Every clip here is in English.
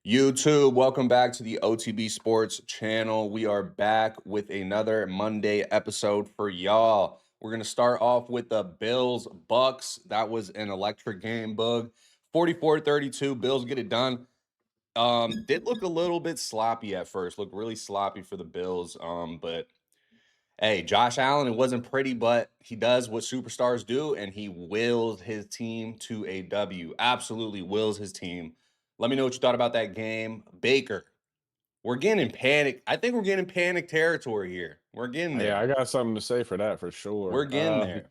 YouTube, welcome back to the OTB Sports channel. We are back with another Monday episode for y'all. We're going to start off with the Bills Bucks. That was an electric game, Bug. 44-32, Bills get it done. Did look a little bit sloppy at first. Looked really sloppy for the Bills. But hey, Josh Allen, it wasn't pretty, but he does what superstars do, and he wills his team to a W. Absolutely wills his team. Let me know what you thought about that game. Baker, we're getting in panic. I think we're getting in panic territory here. We're getting Yeah, there. I got something to say for that for We're sure. getting there.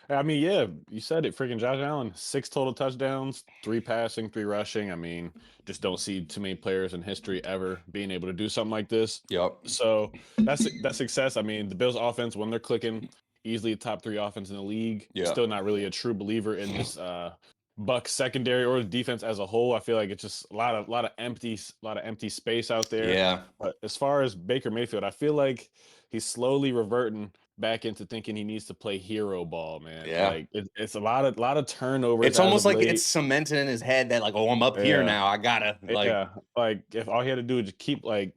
I mean, yeah, you said it. Freaking Josh Allen, 6 total touchdowns, 3 passing, 3 rushing. I mean, just don't see too many players in history ever being able to do something like this. Yep. So that's success. I mean, the Bills' offense when they're clicking, easily a top 3 offense in the league. Yeah. Still not really a true believer in this Bucks secondary or the defense as a whole. I feel like it's just a lot of empty space out there. Yeah. But as far as Baker Mayfield, I feel like he's slowly reverting back into thinking he needs to play hero ball, man. Yeah. Like it's a lot of turnovers It's as almost of like it's late. cemented in his head that, like, oh, I'm up here Yeah, now. I gotta, like, yeah. Like if all he had to do is just keep like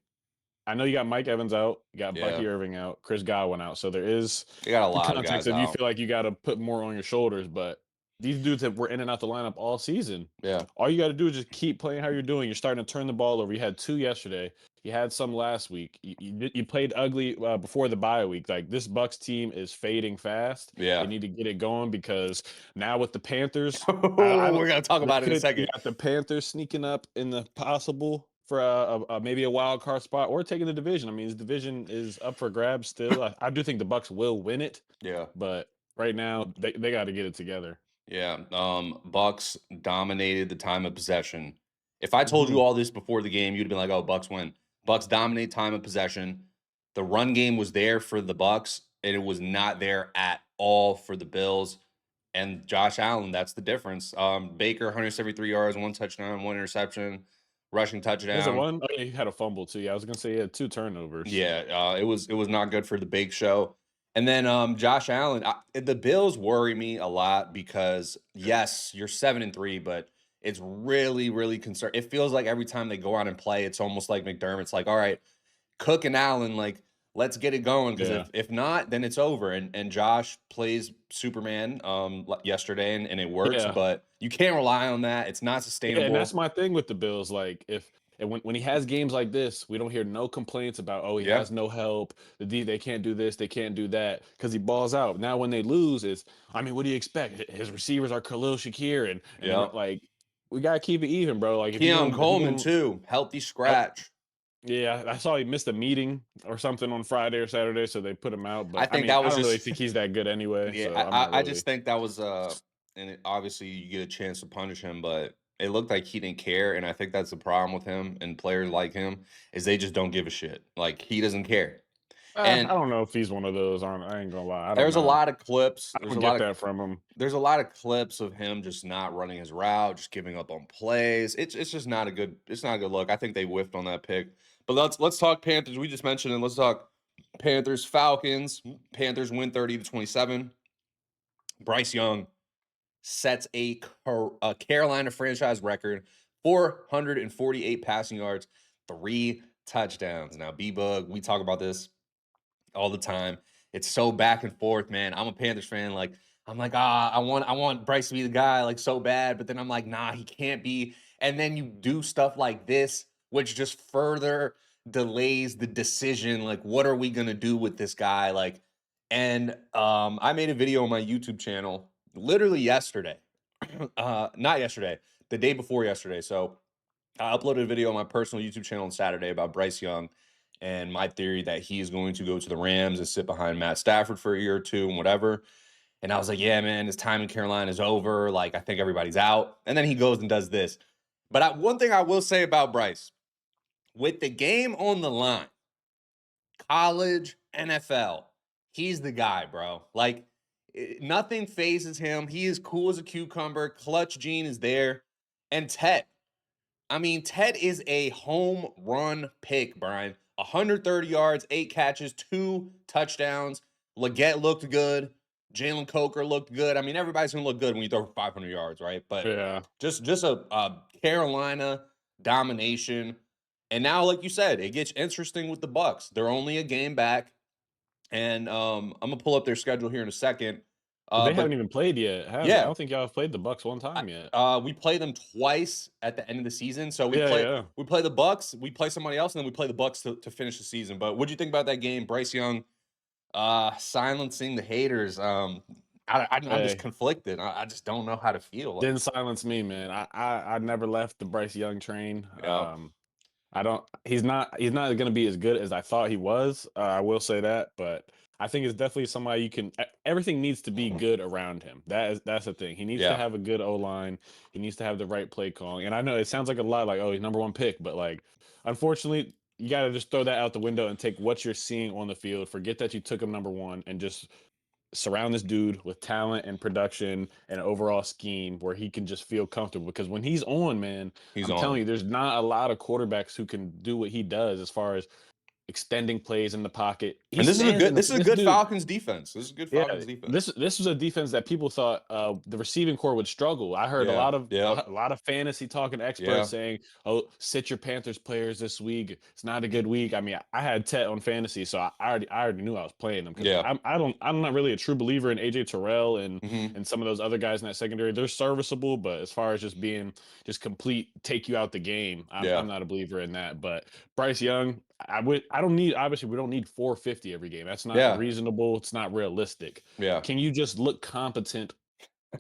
I know you got Mike Evans out, you got yeah. Bucky Irving out, Chris Godwin out. So there is They got a the lot of context guys of you out. feel like you got to put more on your shoulders, but these dudes were in and out the lineup all season. Yeah. All you got to do is just keep playing how you're doing. You're starting to turn the ball over. You had 2 yesterday. You had some last week. You played ugly before the bye week. Like this Bucks team is fading fast. They Yeah. need to get it going because now with the Panthers, I We're don't. gonna talk They about it in a could. You second. got the Panthers sneaking up in the possible for maybe a wild card spot or taking the division. I mean, this division is up for grabs still. I do think the Bucks will win it, Yeah. but right now they got to get it together. Yeah, Bucks dominated the time of possession. If I told you Hmm. all this before the game, you'd have been like, "Oh, Bucks win." Bucks dominate time of possession. The run game was there for the Bucks, and it was not there at all for the Bills. And Josh Allen, that's the difference. Baker, 173 yards, 1 touchdown, 1 interception, rushing Was it touchdown. one? Oh, yeah, he had a fumble too. Yeah, I was gonna say he had 2 turnovers. Yeah, it was not good for the big show. And then Josh Allen, the Bills worry me a lot because yes, you're 7-3, but it's really, really concerned. It feels like every time they go out and play, it's almost like McDermott's like, all right, Cook and Allen, like, let's get it going. Because Yeah, if not, then it's over. And Josh plays Superman yesterday and it works, yeah. but you can't rely on that. It's not Yeah, and that's sustainable. my thing with the Bills. Like, if and when he has games like this, we don't hear no complaints about he Yeah. has no help. They can't do this, they can't do that because he balls out. Now when they lose, is I mean, what do you expect? His receivers are Khalil Shakir Yeah. like we gotta keep it even, bro. Like Keon if you Coleman going too. Healthy help, scratch. yeah, I saw he missed a meeting or something on Friday or Saturday, so they put him out. I But I think mean, that I was don't really just think he's that good anyway, yeah, so I I'm not I just really. think that was and obviously you get a chance to punish him, but it looked like he didn't care, and I think that's the problem with him and players like him is they just don't give a shit. Like he doesn't care. I And don't know if he's one of those. I ain't gonna lie. I don't there's a know. lot of clips. I don't get that from him. There's a lot of clips of him just not running his route, just giving up on plays. It's just not a good it's not a good look. I think they whiffed on that pick. But let's talk Panthers. We just mentioned it. Let's talk Panthers Falcons. Panthers win 30-27. Bryce Young sets a Carolina franchise record, 448 passing yards, 3 touchdowns. Now, B-Bug, we talk about this all the time. It's so back and forth, man. I'm a Panthers fan. Like, I'm like, I want Bryce to be the guy, like, so bad. But then I'm like, nah, he can't be. And then you do stuff like this, which just further delays the decision. Like, what are we gonna do with this guy? Like, and I made a video on my YouTube channel literally yesterday. Not yesterday, the day before yesterday. So I uploaded a video on my personal YouTube channel on Saturday about Bryce Young and my theory that he is going to go to the Rams and sit behind Matt Stafford for a year or two and whatever. And I was like, yeah, man, his time in Carolina is over. Like, I think everybody's out. And then he goes and does this. But one thing I will say about Bryce, with the game on the line, college, NFL, he's the guy, bro. Like, nothing phases him. He is cool as a cucumber. Clutch gene is there. And Ted, I mean, Ted is a home run pick, Brian. 130 yards, 8 catches, 2 touchdowns. Leggett looked good. Jalen Coker looked good. I mean, everybody's gonna look good when you throw for 500 yards, right? But Yeah. just a Carolina domination. And now, like you said, it gets interesting with the Bucks. They're only a game back, and I'm gonna pull up their schedule here in a second. Well, they haven't But even played yet, have they? I yeah, don't think y'all have played the Bucks one time yet. we play them twice at the end of the season. So Yeah, yeah. we play the Bucks, we play somebody else, and then we play the Bucks to finish the season. But what do you think about that game? Bryce Young silencing the haters. I'm just Hey, conflicted. I just don't know how to feel. Like, didn't silence me, man. I never left the Bryce Young train. yeah, I don't. He's not going to be as good as I thought he was. I will say that, but I think it's definitely somebody you can. Everything needs to be good around him. That's the thing. He needs to yeah, have a good O line. He needs to have the right play calling. And I know it sounds like a lot, like, oh, he's number one pick, but like, unfortunately, you got to just throw that out the window and take what you're seeing on the field. Forget that you took him number one, and just surround this dude with talent and production and overall scheme where he can just feel comfortable, because when he's on, man, he's I'm telling on. you, there's not a lot of quarterbacks who can do what he does as far as extending plays in the pocket. He And stands in this is a this good dude. Falcons defense. This is a good Yeah, Falcons defense. this was a defense that people thought the receiving core would struggle. I heard Yeah, a lot of fantasy talking experts yeah, saying, "Oh, sit your Panthers players this week. It's not a good week." I mean, I had Tet on fantasy, so I already knew I was playing them, because yeah. I'm not really a true believer in AJ Terrell Hmm. and some of those other guys in that secondary. They're serviceable, but as far as just being just complete take you out the game, Yeah, I'm not a believer in that. But Bryce Young, I don't need, obviously we don't need 450 every game. That's not yeah, reasonable. It's not realistic. yeah, Can you just look competent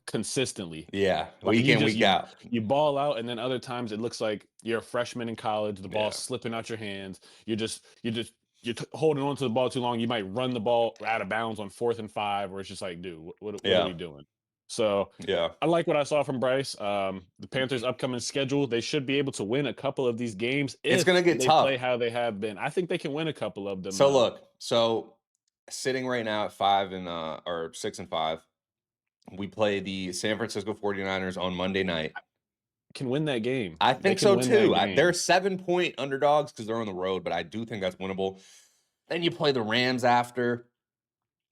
consistently? yeah. Like Week in, week out. you ball out, and then other times it looks like you're a freshman in college. The ball's Yeah, slipping out your hands. Holding on to the ball too long. You might run the ball out of bounds on 4th and 5, where it's just like, dude, what are yeah, we doing? So yeah. I like what I saw from Bryce. The Panthers' upcoming schedule, they should be able to win a couple of these games It's gonna if get they play tough. how they have been. I think they can win a couple of them. So look, so sitting right now at 6-5, we play the San Francisco 49ers on Monday night. Can win that game. I They think can so win that too. They're game. 7-point underdogs because they're on the road, but I do think that's winnable. Then you play the Rams after.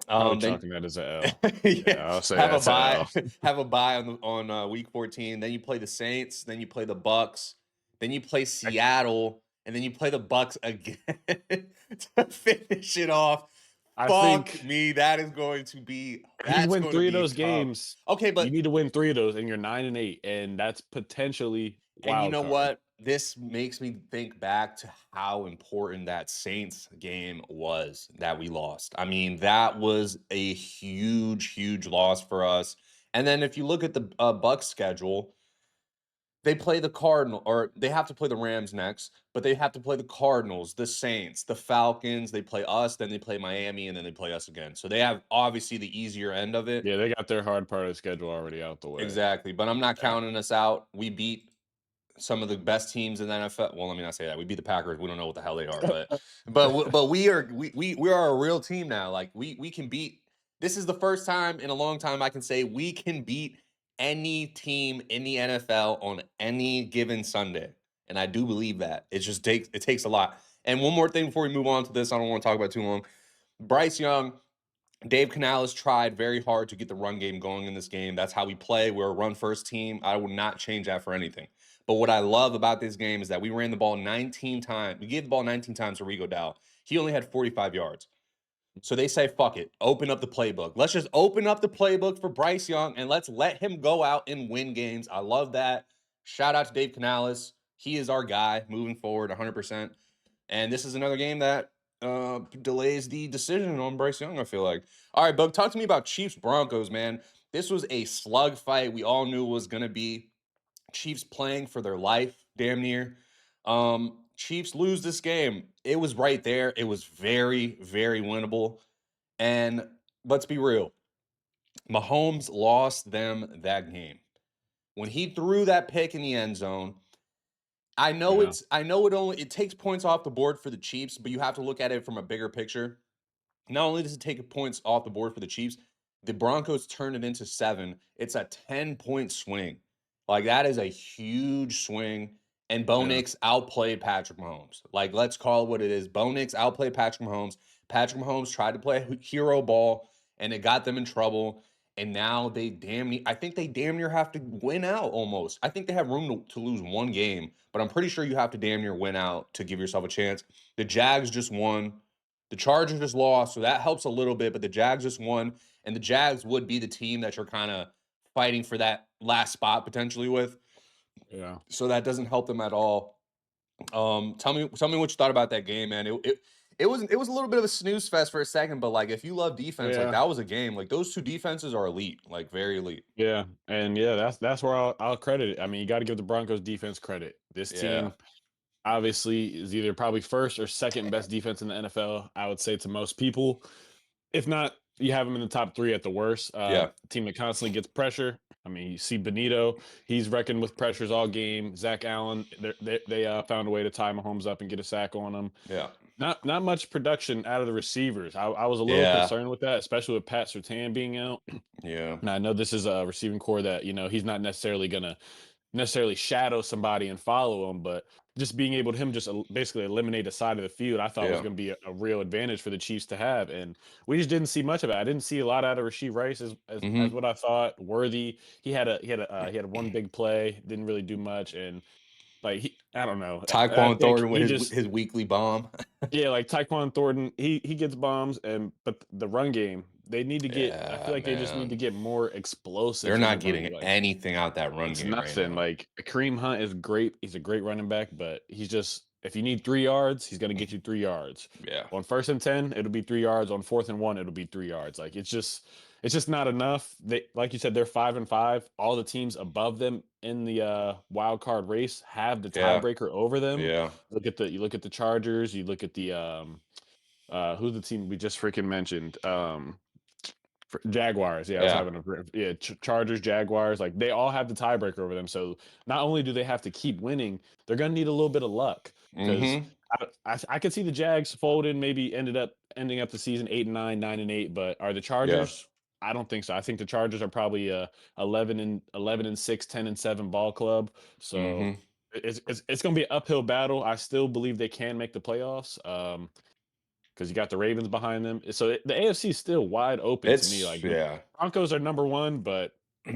I would Then chalk that as a L. yeah, Yeah, I'll say have a that's a bye, L. have a bye on week 14. Then you play the Saints. Then you play the Bucks. Then you play Seattle, and then you play the Bucks again to finish it off. I Fuck think me, you need to that's win going to 3 of be those tough. games. Okay, You but need to win 3 of those, and you're 9-8, and that's potentially and you wild know card. what? This makes me think back to how important that Saints game was that we lost. I mean, that was a huge, huge loss for us. And then if you look at the Bucks schedule, they play the Cardinal, or they have to play the Rams next, but they have to play the Cardinals, the Saints, the Falcons. They play us, then they play Miami, and then they play us again. So they have obviously the easier end of it. Yeah, they got their hard part of the schedule already out the way. Exactly. But I'm not Yeah. counting us out. We beat some of the best teams in the NFL. Well, let me not say that. We beat the Packers. We don't know what the hell they are, but we are a real team now. Like we can beat. This is the first time in a long time I can say we can beat any team in the NFL on any given Sunday, and I do believe that. It takes a lot. And one more thing before we move on to this, I don't want to talk about it too long. Bryce Young, Dave Canales tried very hard to get the run game going in this game. That's how we play. We're a run first team. I will not change that for anything. But what I love about this game is that we ran the ball 19 times. We gave the ball 19 times to Rigo Dow. He only had 45 yards. So they say, fuck it, open up the playbook. Let's just open up the playbook for Bryce Young and let's let him go out and win games. I love that. Shout out to Dave Canales. He is our guy moving forward 100%. And this is another game that delays the decision on Bryce Young, I feel like. All right, Bug, talk to me about Chiefs Broncos, man. This was a slug fight. We all knew it was going to be. Chiefs playing for their life, damn near. Chiefs lose this game. It was right there. It was very, very winnable. And let's be real. Mahomes lost them that game. When he threw that pick in the end zone, Yeah. I know it takes points off the board for the Chiefs, but you have to look at it from a bigger picture. Not only does it take points off the board for the Chiefs, the Broncos turn it into 7. It's a 10-point swing. Like that is a huge swing. And Bo Yeah. Nix outplayed Patrick Mahomes. Like, let's call it what it is. Bo Nix outplayed Patrick Mahomes. Patrick Mahomes tried to play hero ball, and it got them in trouble. and now I think they damn near have to win out almost. I think they have room to lose one game, but I'm pretty sure you have to damn near win out to give yourself a chance. The Jags just won. The Chargers just lost, so that helps a little bit, but the Jags just won, and the Jags would be the team that you're kind of fighting for that last spot potentially with. Yeah. So that doesn't help them at all. Tell me what you thought about that game, man. It was a little bit of a snooze fest for a second, but like if you love defense, like Yeah. that was a game. Like those two defenses are elite, like very elite. Yeah. And yeah, that's where I'll credit it. I mean, you got to give the Broncos defense credit. This Yeah, team obviously is either probably first or second best defense in the NFL, I would say to most people. If not, you have them in the top three at the worst. yeah, Team that constantly gets pressure. I mean, you see Benito, he's reckoned with pressures all game. Zach Allen, they found a way to tie Mahomes up and get a sack on him. yeah, Not much production out of the receivers. I was a little yeah, concerned with that, especially with Pat Surtain being out. yeah. And I know this is a receiving core that he's not necessarily gonna necessarily shadow somebody and follow him, but just being able to him just basically eliminate a side of the field, I thought was Yeah. going to be a real advantage for the Chiefs to have, and we just didn't see much of it. I didn't see a lot out of Rasheed Rice as Mhm. what I thought. Worthy, he had one big play, didn't really do much, and like I don't know. I Tyquan think Thornton with he his just his weekly bomb. yeah, like Tyquan Thornton, he gets bombs, but the run game, they need to get. I feel Yeah, like they just need to man. get more They're explosive in the not run getting game. Like anything out that run it's game right nothing. now. Like Kareem Hunt is great. He's a great running back, but he's just if you need 3 yards, he's gonna get you 3 yards. Yeah. On 1st and 10, it'll be 3 yards. On 4th and 1, it'll be 3 yards. Like it's just not enough. They like you said, they're 5-5. All the teams above them in the wild card race have the Yeah. tiebreaker over them. Yeah. You look at the Chargers, you look at the who's the team we just freaking mentioned? Jaguars. Yeah, I was Yeah. having Chargers, Jaguars. Like they all have the tiebreaker over them. So not only do they have to keep winning, they're gonna need a little bit of luck because Mhm. I could see the Jags folding, maybe ending up the season 8-9, 9-8. But are the Yeah. Chargers? I don't think so. I think the Chargers are probably a 11-6, 10-7 ball club. So Mhm. it's going to be an uphill battle. I still believe they can make the playoffs. Because you got the Ravens behind them. The AFC is still wide open to me. It's Like the yeah. Broncos are number one, but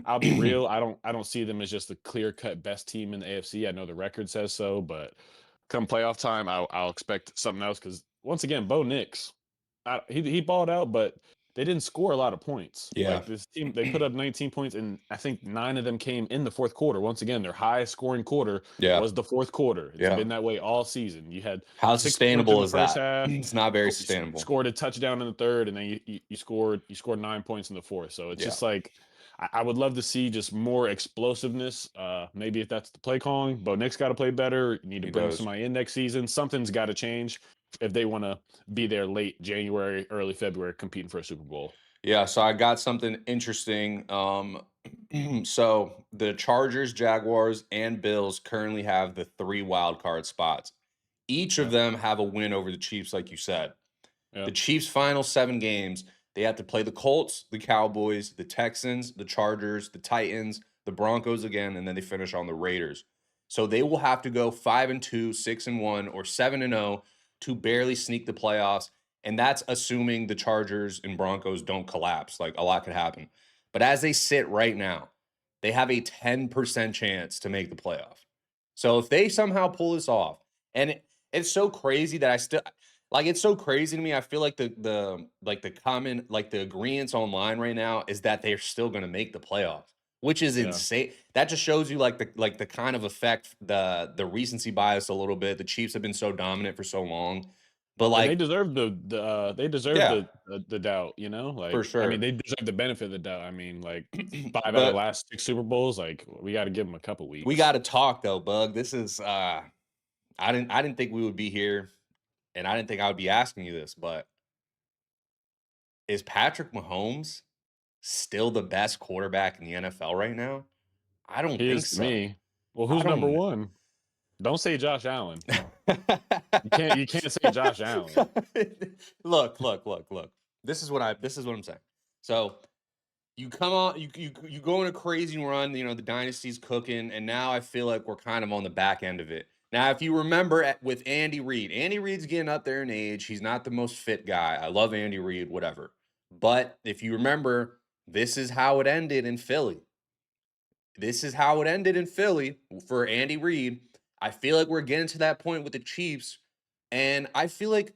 I'll be real. I don't see them as just the clear cut best team in the AFC. I know the record says so, but come playoff time, I'll expect something else. Because once again, Bo Nix, he balled out, but they didn't score a lot of points. Yeah. Like this team, they put up 19 points, and I think 9 of them came in the fourth quarter. Once again, their highest scoring quarter Yeah. was the fourth quarter. It's Yeah. been that way all season. You had How 6 points in sustainable the is first that? half, It's not very sustainable. scored a touchdown in the third, and then you scored 9 points in the fourth. So it's Yeah. just like I would love to see just more explosiveness. Maybe if that's the play calling, Bo Nick's got to play better. You need to He bring does. somebody in next season. Something's got to change if they want to be there late January, early February, competing for a Super Bowl. Yeah, so I got something interesting. So the Chargers, Jaguars, and Bills currently have the three wild card spots. Each of Yeah, them have a win over the Chiefs, like you said. yeah, The Chiefs' final 7 games, they have to play the Colts, the Cowboys, the Texans, the Chargers, the Titans, the Broncos again, and then they finish on the Raiders. So they will have to go 5-2, 6-1, or 7-0 to barely sneak the playoffs. And that's assuming the Chargers and Broncos don't collapse. Like a lot could happen. But as they sit right now, they have a 10% chance to make the playoff. So if they somehow pull this off, and it's so crazy that I still like it's so crazy to me. I feel like the common like the agreements online right now is that they're still going to make the playoffs, which is yeah. insane. That just shows you like the kind of effect the recency bias a little bit. The Chiefs have been so dominant for so long, but And they like deserve they deserve yeah, the doubt, for Like I mean, sure. they deserve the benefit of the doubt. I mean, like 5 out of the But last 6 Super Bowls, like we got to give them a couple we got weeks. to talk though, Bug. This is I didn't think we would be here, and I didn't think I would be asking you this, but is Patrick Mahomes still the best quarterback in the NFL right now? I don't He is think to so. me. Well, I who's number don't one? Don't say Josh Allen. kn You can't say Josh Allen. Look. This is what I'm saying. So, you come on you go on a crazy run, the dynasty's cooking, and now I feel like we're kind of on the back end of it. Now, if you remember with Andy Reid's getting up there in age. He's not the most fit guy. I love Andy Reid, whatever. But if you remember, this is how it ended in Philly. This is how it ended in Philly for Andy Reid. I feel like we're getting to that point with the Chiefs. And I feel like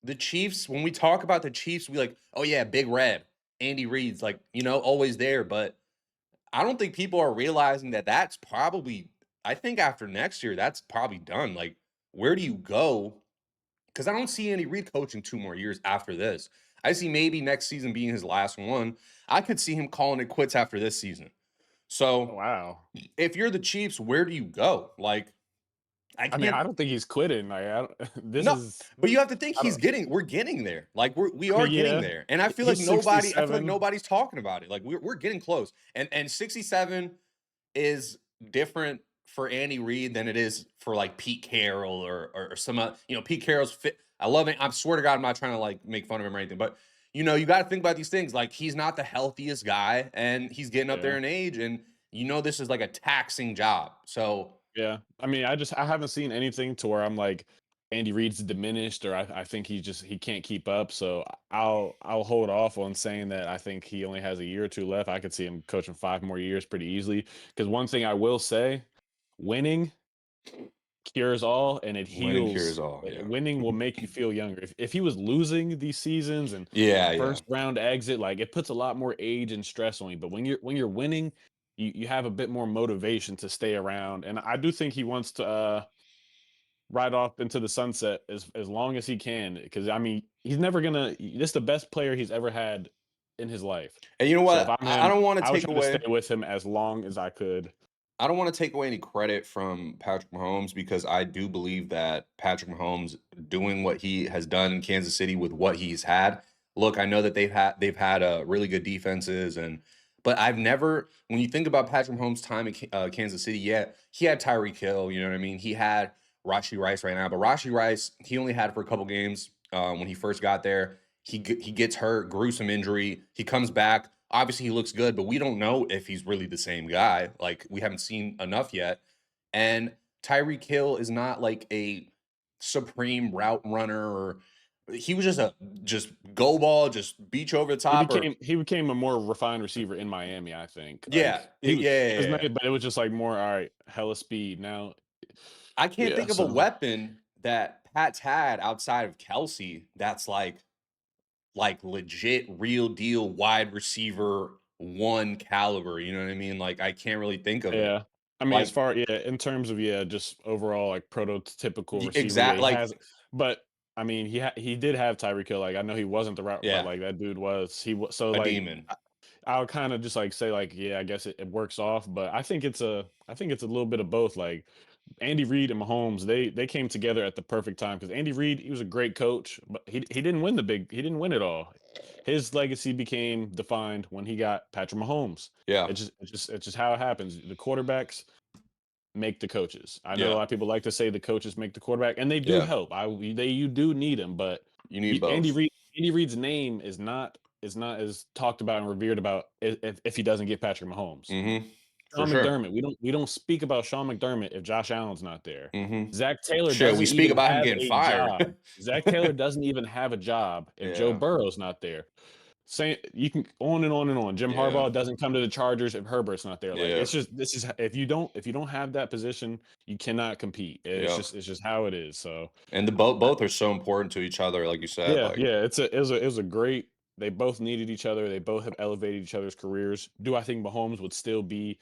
the Chiefs, when we talk about the Chiefs, we like, oh yeah, Big Red, Andy Reid's like, always there. But I don't think people are realizing that that's probably, I think after next year, that's probably done. Like, where do you go? Because I don't see Andy Reid coaching 2 more years after this. I see maybe next season being his last one. I could see him calling it quits after this season. Oh, So wow. if you're the Chiefs, where do you go? Like, I I mean, can't. I don't think he's quitting. Like, I don't, this No, is, but you have to think I don't. we're getting there. Like we I are mean, getting yeah, there. And I feel like he's nobody I feel like 67. nobody's talking about it. Like we're getting close. And 67 is different for Andy Reid than it is for like Pete Carroll or some Pete Carroll's fit. I love it. I swear to God, I'm not trying to like make fun of him or anything, but you got to think about these things. Like he's not the healthiest guy and he's getting up there Yeah. in age and this is like a taxing job. So Yeah. I mean, I haven't seen anything to where I'm like Andy Reid's diminished or I think he can't keep up. So I'll hold off on saying that I think he only has a year or two left. I could see him coaching 5 more years pretty easily. Because one thing I will say, winning cures all and it winning cures heals. all. Yeah. Winning will make you feel younger. If he was losing these seasons and Yeah, yeah. first round exit, like it puts a lot more age and stress on you. But when you're winning, you have a bit more motivation to stay around. And I do think he wants to ride off into the sunset as long as he can. Because I mean, he's never gonna. This is the best player he's ever had in his life. And you know So if what? I'm I him, don't want to I would take try to stay away with him as long as I could. I don't want to take away any credit from Patrick Mahomes because I do believe that Patrick Mahomes doing what he has done in Kansas City with what he's had. Look, I know that they've had really good defenses but I've never when you think about Patrick Mahomes' time in Kansas City, yeah, he had Tyreek Hill, you know what I mean? He had Rashi Rice right now, but Rashi Rice he only had for a couple games when he first got there. He gets hurt, gruesome injury. He comes back. Obviously, he looks good, but we don't know if he's really the same guy. Like we haven't seen enough yet. And Tyreek Hill is not like a supreme route runner or he was just go ball, just beach over the He top or became he became a more refined receiver in Miami, I think. yeah, Like yeah, he was yeah, nice, yeah. but it was just like more all right, hella speed. Now, I can't yeah, think of a so weapon that Pat's had outside of Kelsey that's like legit real deal wide receiver one caliber. You know what I mean? Like I can't really think of it. yeah. I mean, as Like far yeah, in terms of yeah, just overall like prototypical receiver, yeah, exact he like has. But I mean, he did have Tyreek Hill. Like I know he wasn't the route, but yeah, like that dude was he was so a like demon. I'll kind of just like say like yeah, I guess it works off, but I think it's a little bit of both. Like Andy Reid and Mahomes, they came together at the perfect time because Andy Reid, he was a great coach, but he didn't win he didn't win it all. His legacy became defined when he got Patrick Mahomes. Yeah, It's just how it happens. The quarterbacks make the coaches. I know a yeah, lot of people like to say the coaches make the quarterback, and they do yeah. help. You do need them, but You need both. Andy Reid's name is not as talked about and revered about if he doesn't get Patrick Mahomes. Mm-hmm. For Sean sure. McDermott. We don't speak about Sean McDermott if Josh Allen's not there. Mm-hmm. Zach Taylor Shit, we doesn't speak even about him have getting a fired. job. Zach Taylor doesn't even have a job if Joe Yeah, Burrow's not there. Same you can on and on and on. Jim yeah, Harbaugh doesn't come to the Chargers if Herbert's not there. Like yeah, it's just this is if you don't have that position, you cannot compete. yeah. It's just how it is. So And the both are so important to each other, like you said. yeah, Like, yeah, it was a great. They both needed each other. They both have elevated each other's careers. Do I think Mahomes would still be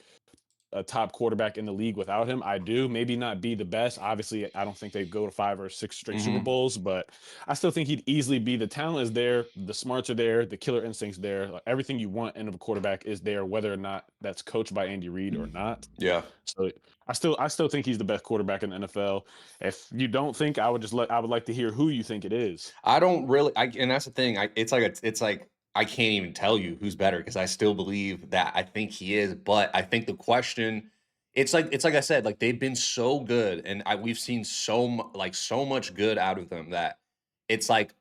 a top quarterback in the league without him? I do. Maybe not be the best. Obviously, I don't think they'd go to 5 or 6 straight Super mm-hmm. Bowls, but I still think he'd easily be the talent is there, the smarts are there, the killer instincts there. Like, everything you want in a quarterback is there, whether or not that's coached by Andy Reid or not. Yeah. So I still think he's the best quarterback in the NFL. If you don't think, I would like to hear who you think it is. I don't really and that's the thing. It's like I can't even tell you who's better because I still believe that I think he is, but I think the question it's like I said, like they've been so good and we've seen so much good out of them that it's like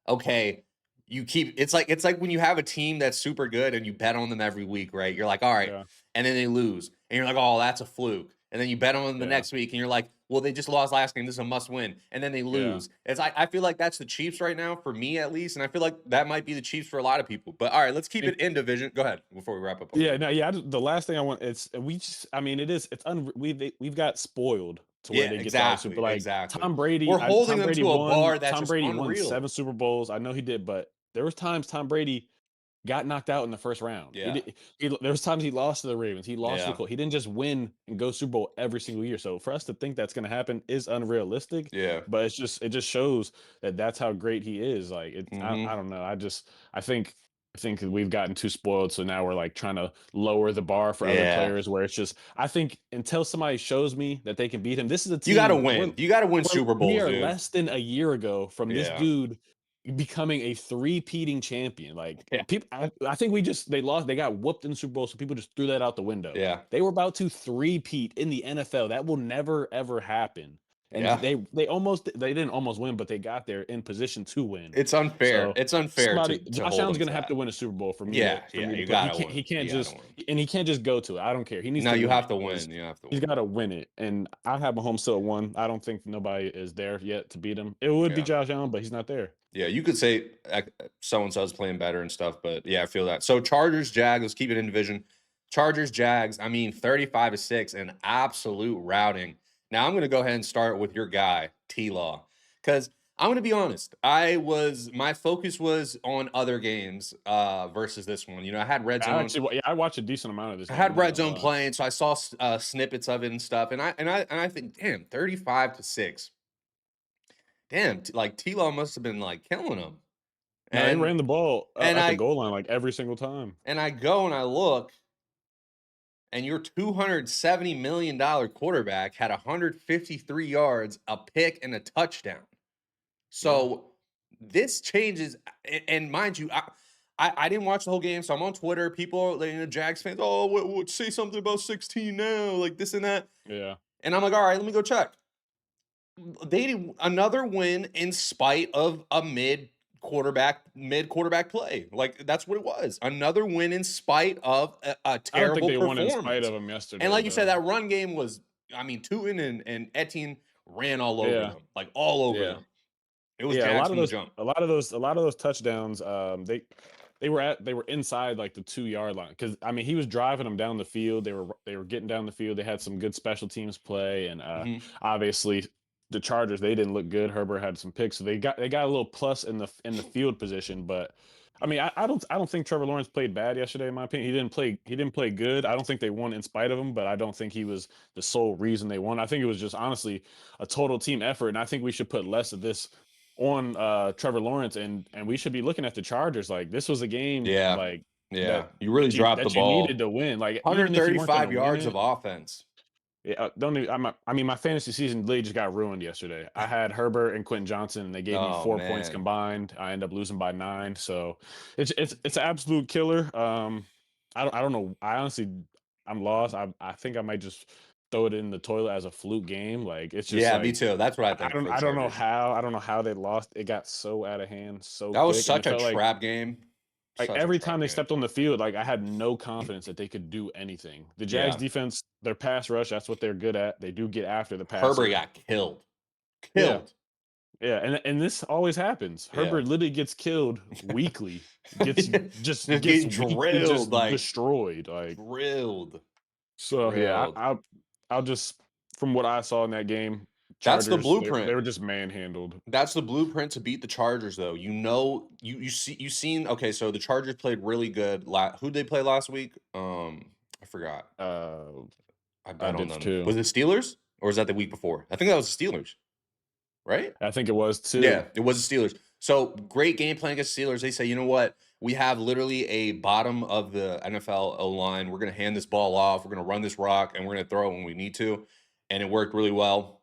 okay, it's like when you have a team that's super good and you bet on them every week, right? You're like, "All right." Yeah. And then they lose. And you're like, "Oh, that's a fluke." And then you bet on them the Yeah. next week, and you're like, well, they just lost last game. This is a must win. And then they Yeah. lose. I feel like that's the Chiefs right now, for me at least. And I feel like that might be the Chiefs for a lot of people. But all right, let's keep And it in division. Go ahead before we wrap up on yeah, division. no, yeah. The last thing I want, it's we just, I mean, it is, it's we've got spoiled to where Yeah, they get to all the super. exactly. Like Exactly. Tom We're holding Tom them Brady to a won. bar that's Tom just Brady won unreal. 7 Super Bowls. I know he did, but there was times Tom Brady got knocked out in the first round. He Yeah. did. There was times he lost to the Ravens. He lost to the Yeah. Colts. He didn't just win and go Super Bowl every single year. So for us to think that's going to happen is unrealistic. Yeah. But it just shows that that's how great he is. Like I Hmm. don't know. I think I think we've gotten too spoiled. So now we're like trying to lower the bar for other Yeah. players. Where it's just I think until somebody shows me that they can beat him, this is a You got to team. win. You got to win Super We Bowls, are dude. less than a year ago from this Yeah. dude becoming a three-peating champion. Like Yeah. people, I think they lost, they got whooped in the Super Bowl, so people just threw that out the window. Yeah. They were about to three-peat in the NFL. That will never ever happen. And Yeah. they didn't almost win, but they got there in position to win. It's unfair. So It's unfair to Josh hold Allen's them gonna to have to that. win a Super Bowl Yeah. for Yeah. me to You put. got to win. He can't You got to just win. and he can't just go to it. I don't care. He needs No, to you win have it to because win. You have to he's win. got to win it. And I have Mahomes still at 1. I don't think nobody is there yet to beat him. It would be Yeah. Josh Allen, but he's not there. Yeah, you could say so and so's playing better and stuff, but yeah, I feel that. So Chargers, Jags, let's keep it in division. Chargers, Jags, I mean 35-6, an absolute routing. Now I'm gonna go ahead and start with your guy, T Law. Because I'm gonna be honest, my focus was on other games versus this one. You know, I had red zone. Yeah, I watched a decent amount of this I game. had I'm not red gonna zone lie. playing, so I saw snippets of it and stuff. And I think, damn, 35-6. Damn, like T Law must have been like killing them. No, he And ran the ball and at the I goal line like every single time. and I go and I look, and your $270 million quarterback had 153 yards, a pick, and a touchdown. Yeah, So this changes, and mind you, I didn't watch the whole game, so I'm on Twitter. People, like, Jags fans, oh, say something about 16 now, like this and that. yeah. And I'm like, all right, let me go check. They did another win in spite of a mid quarterback play. Like that's what it was. Another win in spite of a I don't think terrible they won in spite performance. of him And yesterday, like you said, though. that run game was, I mean, Tootin and Etienne ran all over Yeah, them, like all over yeah. them. It was Yeah, Jags from the jump. a lot of those touchdowns, they were inside like the 2 yard line because I mean he was driving them down the field. They were getting down the field. They had some good special teams play, and Hmm. obviously the Chargers they didn't look good. Herbert had some picks, so they got a little plus in the field position. But I mean I don't think Trevor Lawrence played bad yesterday. In my opinion, he didn't play good. I don't think they won in spite of him, but I don't think he was the sole reason they won. I think it was just honestly a total team effort, and I think we should put less of this on Trevor Lawrence and we should be looking at the Chargers like this was a game Yeah, like yeah. You really dropped the that you needed ball. to win. Like even if you weren't going to 135 win yards of it, offense. yeah, don't even, I mean my fantasy season literally just got ruined yesterday. I had Herbert and Quentin Johnson and they gave me Oh 4 points man. combined. I end up losing by 9. So it's an absolute killer. I don't know. I honestly I'm lost. I think I might just throw it in the toilet as a fluke game. Like it's just Yeah, me like too. That's what I think for the Chargers. I don't know how they lost. It got so out of hand so That was quick, and it such a felt trap game. like Such a every time trap they game. stepped on the field, like I had no confidence that they could do anything. The Jags Yeah. defense, their pass rush, that's what they're good at. They do get after the Herbert passer. got killed. Yeah, Killed. yeah, and this always happens. Yeah. Herbert literally gets killed weekly. Gets Just gets getting weekly just drilled, like destroyed. Like drilled. so, yeah. Drilled. I'll just from what I saw in that game, That's the Chargers they blueprint. were just manhandled. That's the blueprint to beat the Chargers, though. You know, you seen. Okay, so the Chargers played really good. Who'd they play last week? I forgot. Uh, I I bet on did them. too. Was it Steelers or was that the week before? I think that was the Steelers, right? I think it was too. Yeah, it was the Steelers. So great game plan against the Steelers. They say, you know what? We have literally a bottom of the NFL O line. We're going to hand this ball off. We're going to run this rock, and we're going to throw it when we need to. And it worked really well.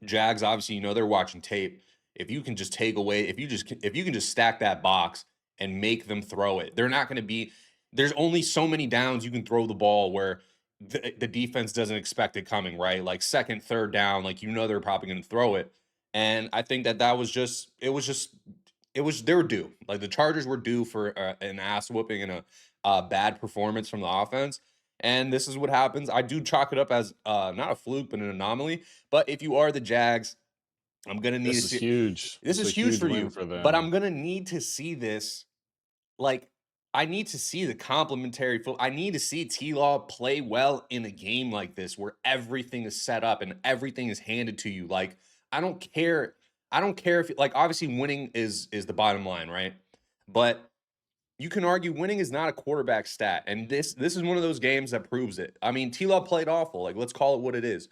Jags, obviously, you know they're watching tape. If you can just take away, if you can just stack that box and make them throw it, they're not going to be. There's only so many downs you can throw the ball where the defense doesn't expect it coming, right? Like second, third down, like you know they're probably going to throw it. And I think that was just it was they were due. Like the Chargers were due for an ass whooping and a bad performance from the offense. And this is what happens. I do chalk it up as not a fluke, but an anomaly. But if you are the Jags, I'm gonna need to This is see. huge. This This is is a huge huge for win you, for but them. I'm gonna need to see this. Like, I need to see the complementary foot. I need to see T Law play well in a game like this where everything is set up and everything is handed to you. Like, I don't care. I don't care if like obviously winning is the bottom line, right? But you can argue winning is not a quarterback stat, and this is one of those games that proves it. I mean, T Law played awful. Like, let's call it what it is.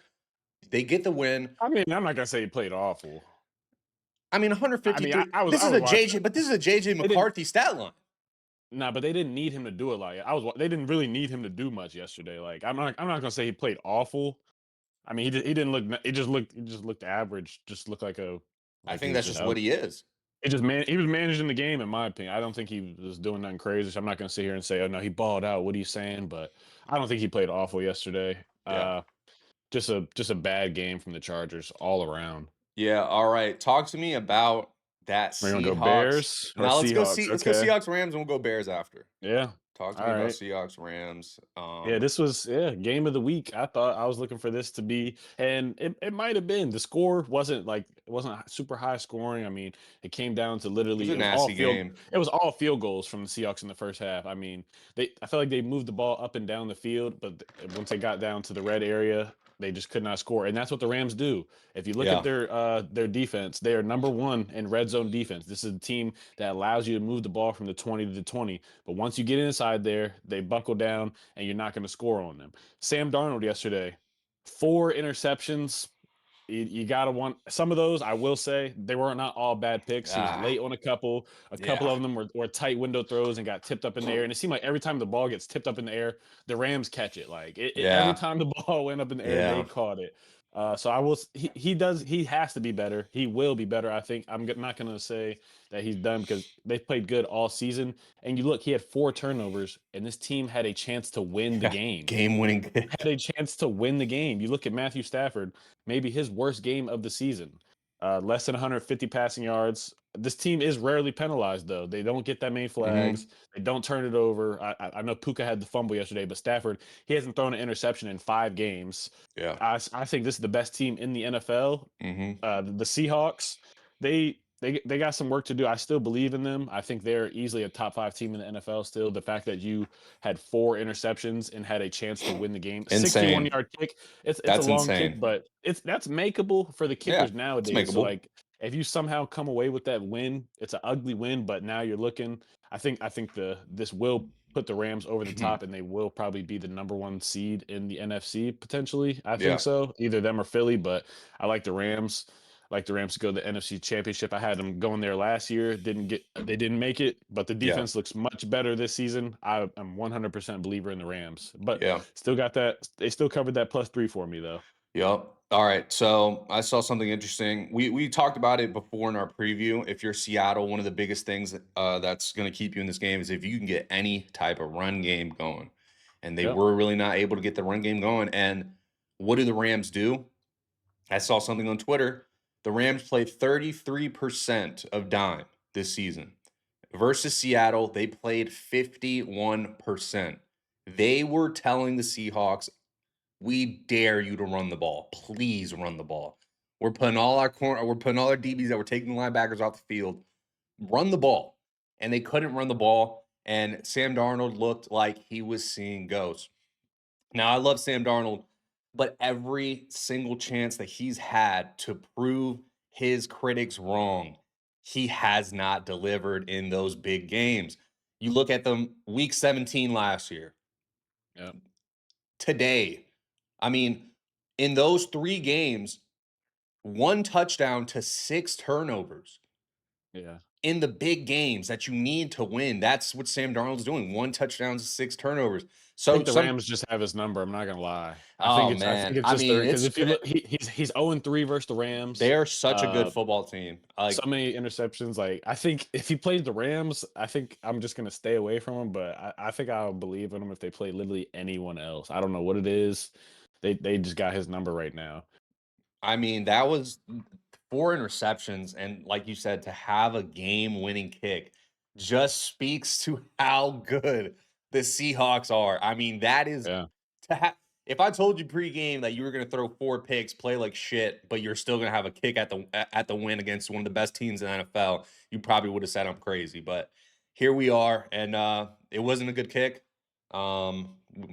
They get the win. I mean, I'm not gonna say he played awful. I mean, I mean, 153. I This is was a watching. JJ, but this is a JJ They didn't. McCarthy stat line. Nah, but they didn't need him to do it. Like they didn't really need him to do much yesterday. Like I'm not gonna say he played awful. I mean, he didn't look. He just looked average. Just looked I like he think was that's just just what out. he is. He was managing the game in my opinion. I don't think he was doing nothing crazy. So I'm not gonna sit here and say, oh no, he balled out. What are you saying? But I don't think he played awful yesterday. Yeah. Just a bad game from the Chargers all around. Yeah, all right. Talk to me about that We're gonna go Seahawks. Bears or Now Seahawks. let's go Okay. Seahawks Rams and we'll go Bears after. Yeah. Talk to All me about right. Seahawks Rams. Yeah, this was game of the week. I thought I was looking for this to be, and it might have been. The score wasn't super high scoring. I mean, it came down to It was literally a nasty game. it was all field goals from the Seahawks in the first half. I mean, I felt like they moved the ball up and down the field, but once they got down to the red area, they just could not score. And that's what the Rams do. If you look at Yeah. their defense, they are number one in red zone defense. This is a team that allows you to move the ball from the 20 to the 20. But once you get inside there, they buckle down and you're not going to score on them. Sam Darnold yesterday, 4 interceptions. You gotta want some of those. I will say they were not all bad picks. He was Ah, late on a couple. A couple yeah. of them were tight window throws and got tipped up in the air. And it seemed like every time the ball gets tipped up in the air, the Rams catch it. Like every Yeah. time the ball went up in the air, they Yeah. caught it. So he has to be better. He will be better. I think not going to say that he's done because they played good all season. And you look, he had 4 turnovers, and this team had a chance to win the Yeah. game. Game winning Had kick. a chance to win the game. You look at Matthew Stafford, maybe his worst game of the season. Less than 150 passing yards. This team is rarely penalized, though. They don't get that many flags. Hmm. They don't turn it over. I know Puka had the fumble yesterday, but Stafford, he hasn't thrown an interception in 5 games. Yeah. I think this is the best team in the NFL. Hmm. The Seahawks, they got some work to do. I still believe in them. I think they're easily a top 5 team in the NFL still. The fact that you had 4 interceptions and had a chance to win the game, 61 Insane. yard kick. It's a That's long kick, insane. but that's makeable for the Yeah. kickers It's nowadays. So makeable. like if you somehow come away with that win, it's an ugly win, but now you're looking. I think this will put the Rams over the top, and they will probably be the number 1 seed in the NFC potentially. I think Yeah. so, either them or Philly. But I like the Rams. Like the Rams to go to the NFC Championship. I had them going there last year. They didn't make it, but the Yeah. defense looks much better this season. I'm 100% believer in the Rams, but Yeah. still got that. They still covered that +3 for me though. Yep. All right. So I saw something interesting. We talked about it before in our preview. If you're Seattle, one of the biggest things that's going to keep you in this game is if you can get any type of run game going. And they Yep. were really not able to get the run game going. And what do the Rams do? I saw something on Twitter. The Rams played 33% of dime this season versus Seattle. They played 51%. They were telling the Seahawks, we dare you to run the ball. Please run the ball. We're putting all our DBs that were taking the linebackers off the field. Run the ball. And they couldn't run the ball. And Sam Darnold looked like he was seeing ghosts. Now I love Sam Darnold, but every single chance that he's had to prove his critics wrong, he has not delivered in those big games. You look at them week 17 last year, Yep. today. I mean, in those 3 games, 1 touchdown to 6 turnovers Yeah. in the big games that you need to win. That's what Sam Darnold's doing. 1 touchdown to 6 turnovers. I So think the some Rams just have his number. I'm not gonna lie. oh I think man. it's I just the mean, because it's if you look, he's 0-3 versus the Rams. they're such a good Uh, football team. so Like, many interceptions. Like I think if he plays the Rams, I think I'm just gonna stay away from him. But I think I'll believe in him if they play literally anyone else. I don't know what it is. They just got his number right now. I mean, that was 4 interceptions, and like you said, to have a game-winning kick just speaks to how good the Seahawks are. I mean, that is Yeah. to have. If I told you pregame that you were going to throw 4 picks, play like shit, but you're still going to have a kick at the win against one of the best teams in the NFL, you probably would have said I'm crazy. But here we are, and it wasn't a good kick. I'm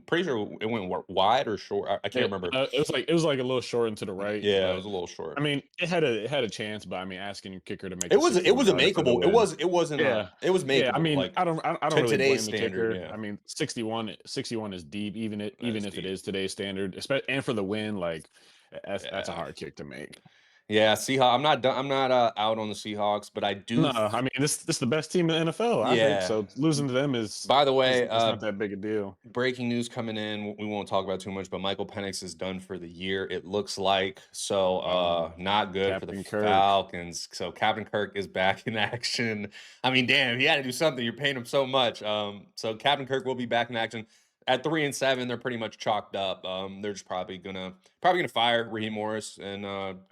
pretty sure it went wide or short. I can't remember. It was like a little short and to the right, Yeah, it but was a little I short. mean, it had a chance, but I mean, asking your kicker to make It a was it 61 was a yarder for the makeable. win. It wasn't Yeah. it was Yeah, I makeable. mean, Like I don't to really today's blame the standard, kicker. yeah, I mean, 61 is deep, that even is if it deep. is today's standard, and for the win, like that's a Yeah. hard kick to make. Yeah, Seahawks. I'm not done. I'm not out on the Seahawks, but I No, do. I mean this is the best team in the NFL, I think. Yeah. So losing to them By the way, is not that big a deal. breaking news coming in. We won't talk about too much, but Michael Penix is done for the year. It looks like so. Oh, Not good for the Captain Kirk. Falcons. So Captain Kirk is back in action. I mean, damn, he had to do something. You're paying him so much. So Captain Kirk will be back in action. At 3-7, they're pretty much chalked up. They're just probably gonna fire Raheem Morris and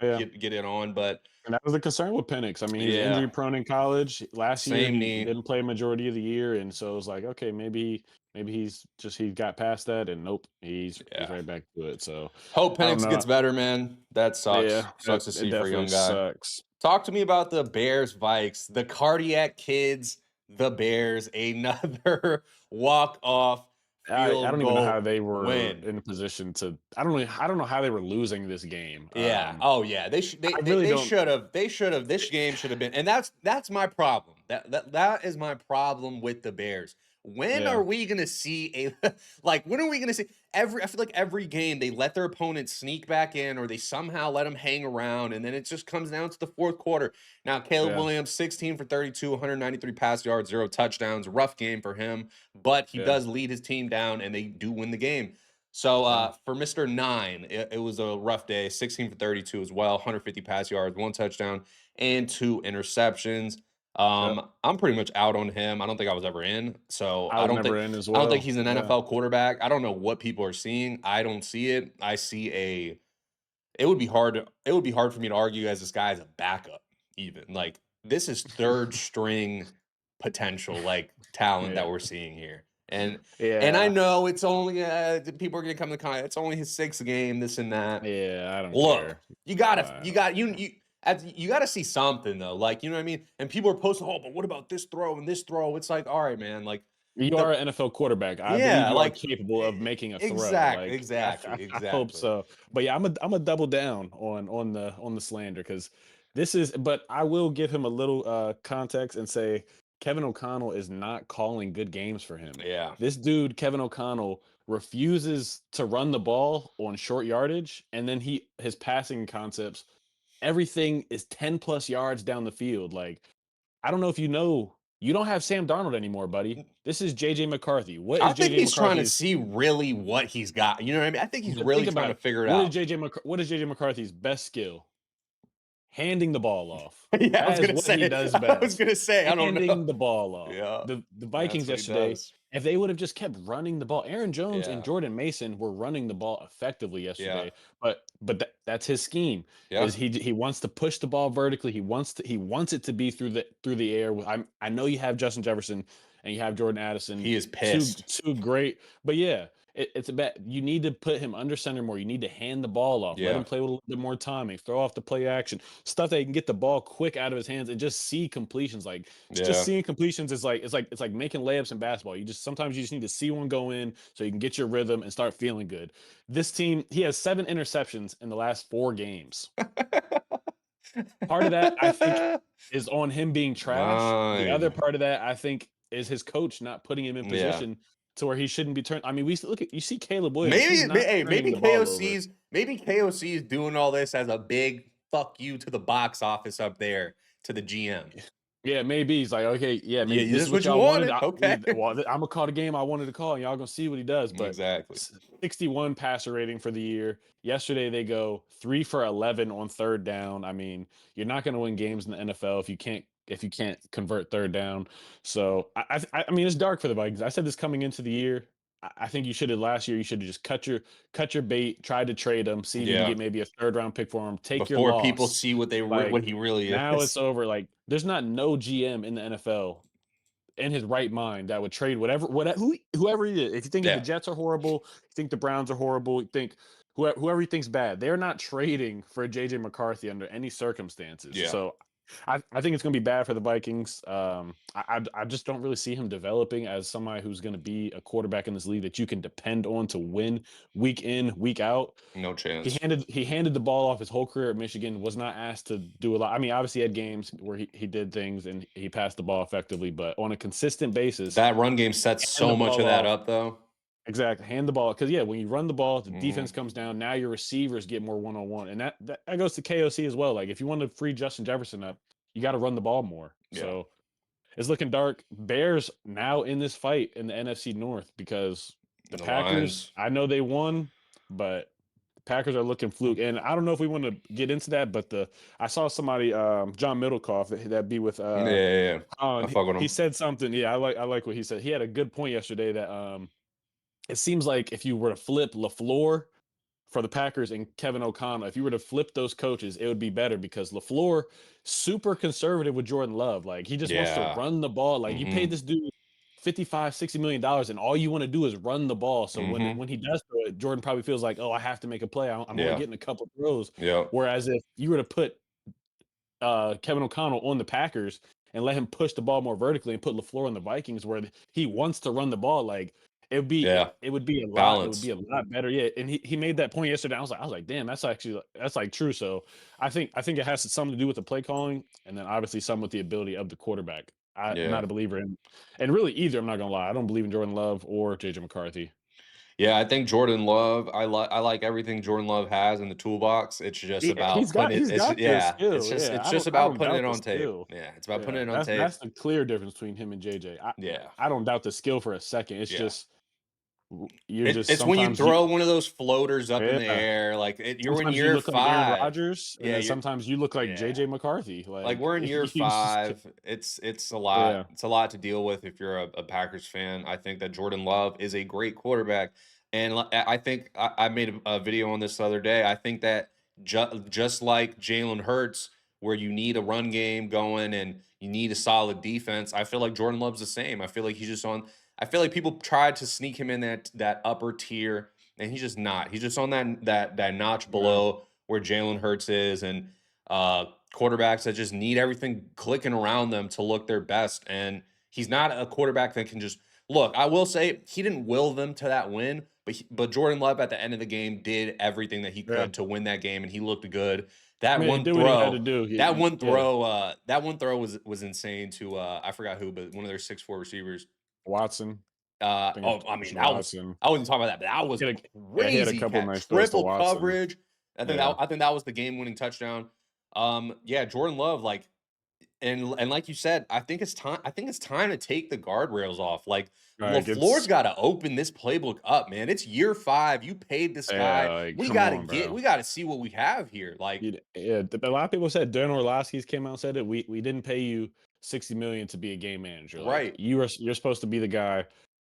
Yeah. get it on. But And that was a concern with Penix. I mean, he was yeah, injury prone in college. Last year, same he knee. didn't play a majority of the year, and so it was like, okay, maybe he got past that, and nope, he's Yeah. right back to it. So Hope I don't Penix know. gets better, man. That sucks. Yeah, Sucks to it see for a definitely young guy. sucks. Talk to me about the Bears Vikes, the cardiac kids, the Bears, another walk-off I field don't even know how goal they were win. in a position to. I don't know how they were losing this game. Yeah. Oh yeah. I really They don't. should have. They should have. This game should have been. And that's my problem. That is my problem with the Bears. When Yeah, are we gonna see a like? When are we gonna see every? I feel like every game they let their opponents sneak back in, or they somehow let them hang around, and then it just comes down to the fourth quarter. Now Caleb yeah, Williams, 16 for 32, 193 pass yards, 0 touchdowns. Rough game for him, but he yeah, does lead his team down, and they do win the game. So yeah, for Mr. Nine, it was a rough day. 16 for 32 as well, 150 pass yards, 1 touchdown, and 2 interceptions. yeah. I'm pretty much out on him. I don't think I was ever in. So I was never in as I don't think well. he's an Yeah, NFL quarterback. I don't know what people are seeing. I don't see it. I see a it would be hard for me to argue as this guy is a backup, even. Like this is third string potential, like talent that yeah, we're seeing here. And I yeah, know it's only people are gonna come to the con. It's only his sixth game, this and that. yeah. I don't Look, care. I you don't got care. you gotta see something though. Like, you know what I mean? And people are posting, oh, but what about this throw and this throw? It's like, all right, man, like You the are an NFL quarterback. I believe yeah, you are like capable of making a throw. exactly, Like exactly, I hope exactly. so. But yeah, I'm a double down on the slander because this is. But I will give him a little context and say Kevin O'Connell is not calling good games for him. Yeah. This dude Kevin O'Connell refuses to run the ball on short yardage, and then his passing concepts everything is 10 plus yards down the field. Like I don't know if you know, you don't have Sam Darnold anymore, buddy. This is JJ McCarthy. What I is think JJ he's trying to McCarthy's see really what he's got. You know what I mean? I think he's but think really trying about to it. figure it out. What is JJ McCarthy's best skill? Handing the ball off. Yeah, I was That is gonna what he say. does I was best. gonna say. I don't know. Handing the ball off. Yeah, The that's Vikings what he yesterday, does. if they would have just kept running the ball, Aaron Jones and Yeah, Jordan Mason were running the ball effectively yeah, yesterday. But that's his scheme. yeah. Is he wants to push the ball vertically. He wants it to be through the air. I know you have Justin Jefferson and you have Jordan Addison, He is pissed. two great. But yeah, it's a bad. You need to put him under center more. You need to hand the ball off. Let Yeah, him play with a little bit more timing. Throw off the play action stuff that he can get the ball quick out of his hands and just see completions. Like just yeah. seeing completions is it's like making layups in basketball. Sometimes you just need to see one go in so you can get your rhythm and start feeling good. This team, he has 7 interceptions in the last 4 games. Part of that I think is on him being trash. The other Fine. part of that I think is his coach not putting him in Yeah. position to where he shouldn't be turned. I mean, look at you see Caleb Williams. He's Maybe, not hey, turning the ball over. Maybe KOC is doing all this as a big fuck you to the box office up there to the GM. Yeah, maybe he's like, okay, yeah, Yeah, maybe this this is is what what you y'all wanted. wanted. Okay. Well, I'm gonna call the game I wanted to call, and y'all gonna see what he does. But Exactly. 61 passer rating for the year. Yesterday they go 3 for 11 on third down. I mean, you're not gonna win games in the NFL if you can't convert third down. So I mean, it's dark for the Vikings. I said this coming into the year. I think you should have last year. You should have just cut your bait, tried to trade him, see if you can Yeah. get maybe a third round pick for him. Take your Before people loss. see what Like what he really now is. it's over. Like there's not no GM in the NFL in his right mind that would trade whoever he is. If you think the Yeah. Jets are horrible, you think the Browns are horrible, you think whoever he thinks bad, they're not trading for JJ McCarthy under any circumstances. Yeah. So I think it's going to be bad for the Vikings. I just don't really see him developing as somebody who's going to be a quarterback in this league that you can depend on to win week in, week out. No He chance. handed the ball off his whole career at Michigan, was not asked to do a lot. I mean, obviously he had games where he did things and he passed the ball effectively, but on a consistent basis, That run game sets hand the so much ball of that off. up, though. Exactly. Hand the ball. Because yeah, when you run the ball, the defense Hmm. comes down. Now your receivers get more one-on-one. And that goes to KOC as well. Like if you want to free Justin Jefferson up, you got to run the ball more. Yeah. So it's looking dark. Bears now in this fight in the NFC North because the The Packers, Lions. I know they won, but the Packers are looking fluke. And I don't know if we want to get into that, but I saw somebody, John Middlecoff, that be with Yeah, yeah, yeah. I and fuck with he him. said something. Yeah, I like what he said. He had a good point yesterday that it seems like if you were to flip LaFleur for the Packers and Kevin O'Connell, if you were to flip those coaches, it would be better because LaFleur, super conservative with Jordan Love. Like he just wants to Yeah. run the ball. Like you paid Hmm. this dude 55, $60 million, and all you want to do is run the ball. So Hmm. when he does throw it, Jordan probably feels like, oh, I have to make a play. I'm only Yeah. getting a couple throws. Yep. Whereas if you were to put Kevin O'Connell on the Packers and let him push the ball more vertically and put LaFleur on the Vikings where he wants to run the ball, like Yeah. it would be a lot. It would be Balance. a lot better. Yeah. And he made that point yesterday. I was like, damn, that's like true. So I think it has something to do with the play calling and then obviously some with the ability of the quarterback. I'm Yeah. not a believer in and really either, I'm not gonna lie. I don't believe in Jordan Love or JJ McCarthy. Yeah, I think Jordan Love. I like everything Jordan Love has in the toolbox. It's just about putting it. He's It's got the yeah. It's skill. just Yeah. it's just I about don't putting doubt it the on tape. skill. Yeah, it's about putting Yeah. it on That's tape. the clear difference between him and JJ. Yeah, I don't doubt the skill for a second. It's yeah. just you're just It's when you sometimes you throw one of those floaters up in the yeah. air, like you're in Sometimes you year look like Aaron 5. Rodgers, and Yeah, then you're sometimes you look like yeah. JJ McCarthy. Like Like we're in year you just 5. It's a lot. yeah. It's a lot to deal with if you're a Packers fan. I think that Jordan Love is a great quarterback, and I think I made a video on this the other day. I think that just like Jalen Hurts, where you need a run game going and you need a solid defense, I feel like Jordan Love's the same. I feel like he's just on. I feel like people tried to sneak him in that upper tier, and he's just not. He's just on that notch Yeah. below where Jalen Hurts is, and quarterbacks that just need everything clicking around them to look their best. And he's not a quarterback that can just look. I will say he didn't will them to that win, but Jordan Love at the end of the game did everything that he Yeah. could to win that game, and he looked good. I mean, he did what he had to do. Yeah. That one throw was insane to I forgot who, but one of their 6'4" receivers. Watson. I think Oh, it's I mean, Christian Watson. I wasn't talking about that, but that was He had yeah, he had a crazy couple catch. nice throws to Triple Watson. coverage. Yeah. I think that was the game-winning touchdown. Yeah, Jordan Love, like, and like you said, I think it's time. I think it's time to take the guardrails off. Like Like LaFleur's it's got to open this playbook up, man. It's year 5. You paid this guy. yeah, like come on, bro. We got to see what we have here. Like, Yeah, a lot of people said Dan Orlovsky's came out and said it. We didn't pay you 60 million to be a game manager. Like right? you're supposed to be the guy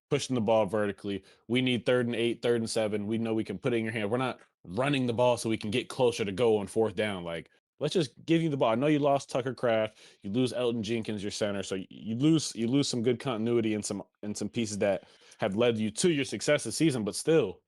pushing the ball vertically. We need 3rd and 8, 3rd and 7. We know we can put it in your hand. We're not running the ball so we can get closer to go on 4th down. Like let's just give you the ball. I know you lost Tucker Craft, you lose Elton Jenkins, your center, so you lose some good continuity and some pieces that have led you to your success this season. But still,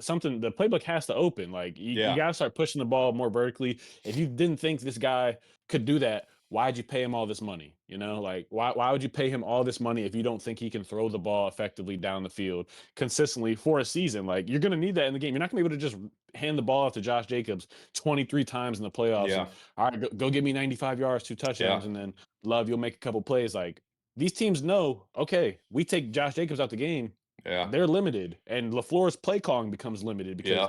something the playbook has to open. Like you Yeah, got to start pushing the ball more vertically. If you didn't think this guy could do that, why'd you pay him all this money? You know, like why would you pay him all this money if you don't think he can throw the ball effectively down the field consistently for a season? Like you're going to need that in the game. You're not going to be able to just hand the ball off to Josh Jacobs 23 times in the playoffs and yeah, all right, go get me 95 yards, 2 touchdowns, yeah, and then Love, you'll make a couple plays. Like these teams know, okay, we take Josh Jacobs out the game, yeah, they're limited, and LaFleur's play calling becomes limited because yeah,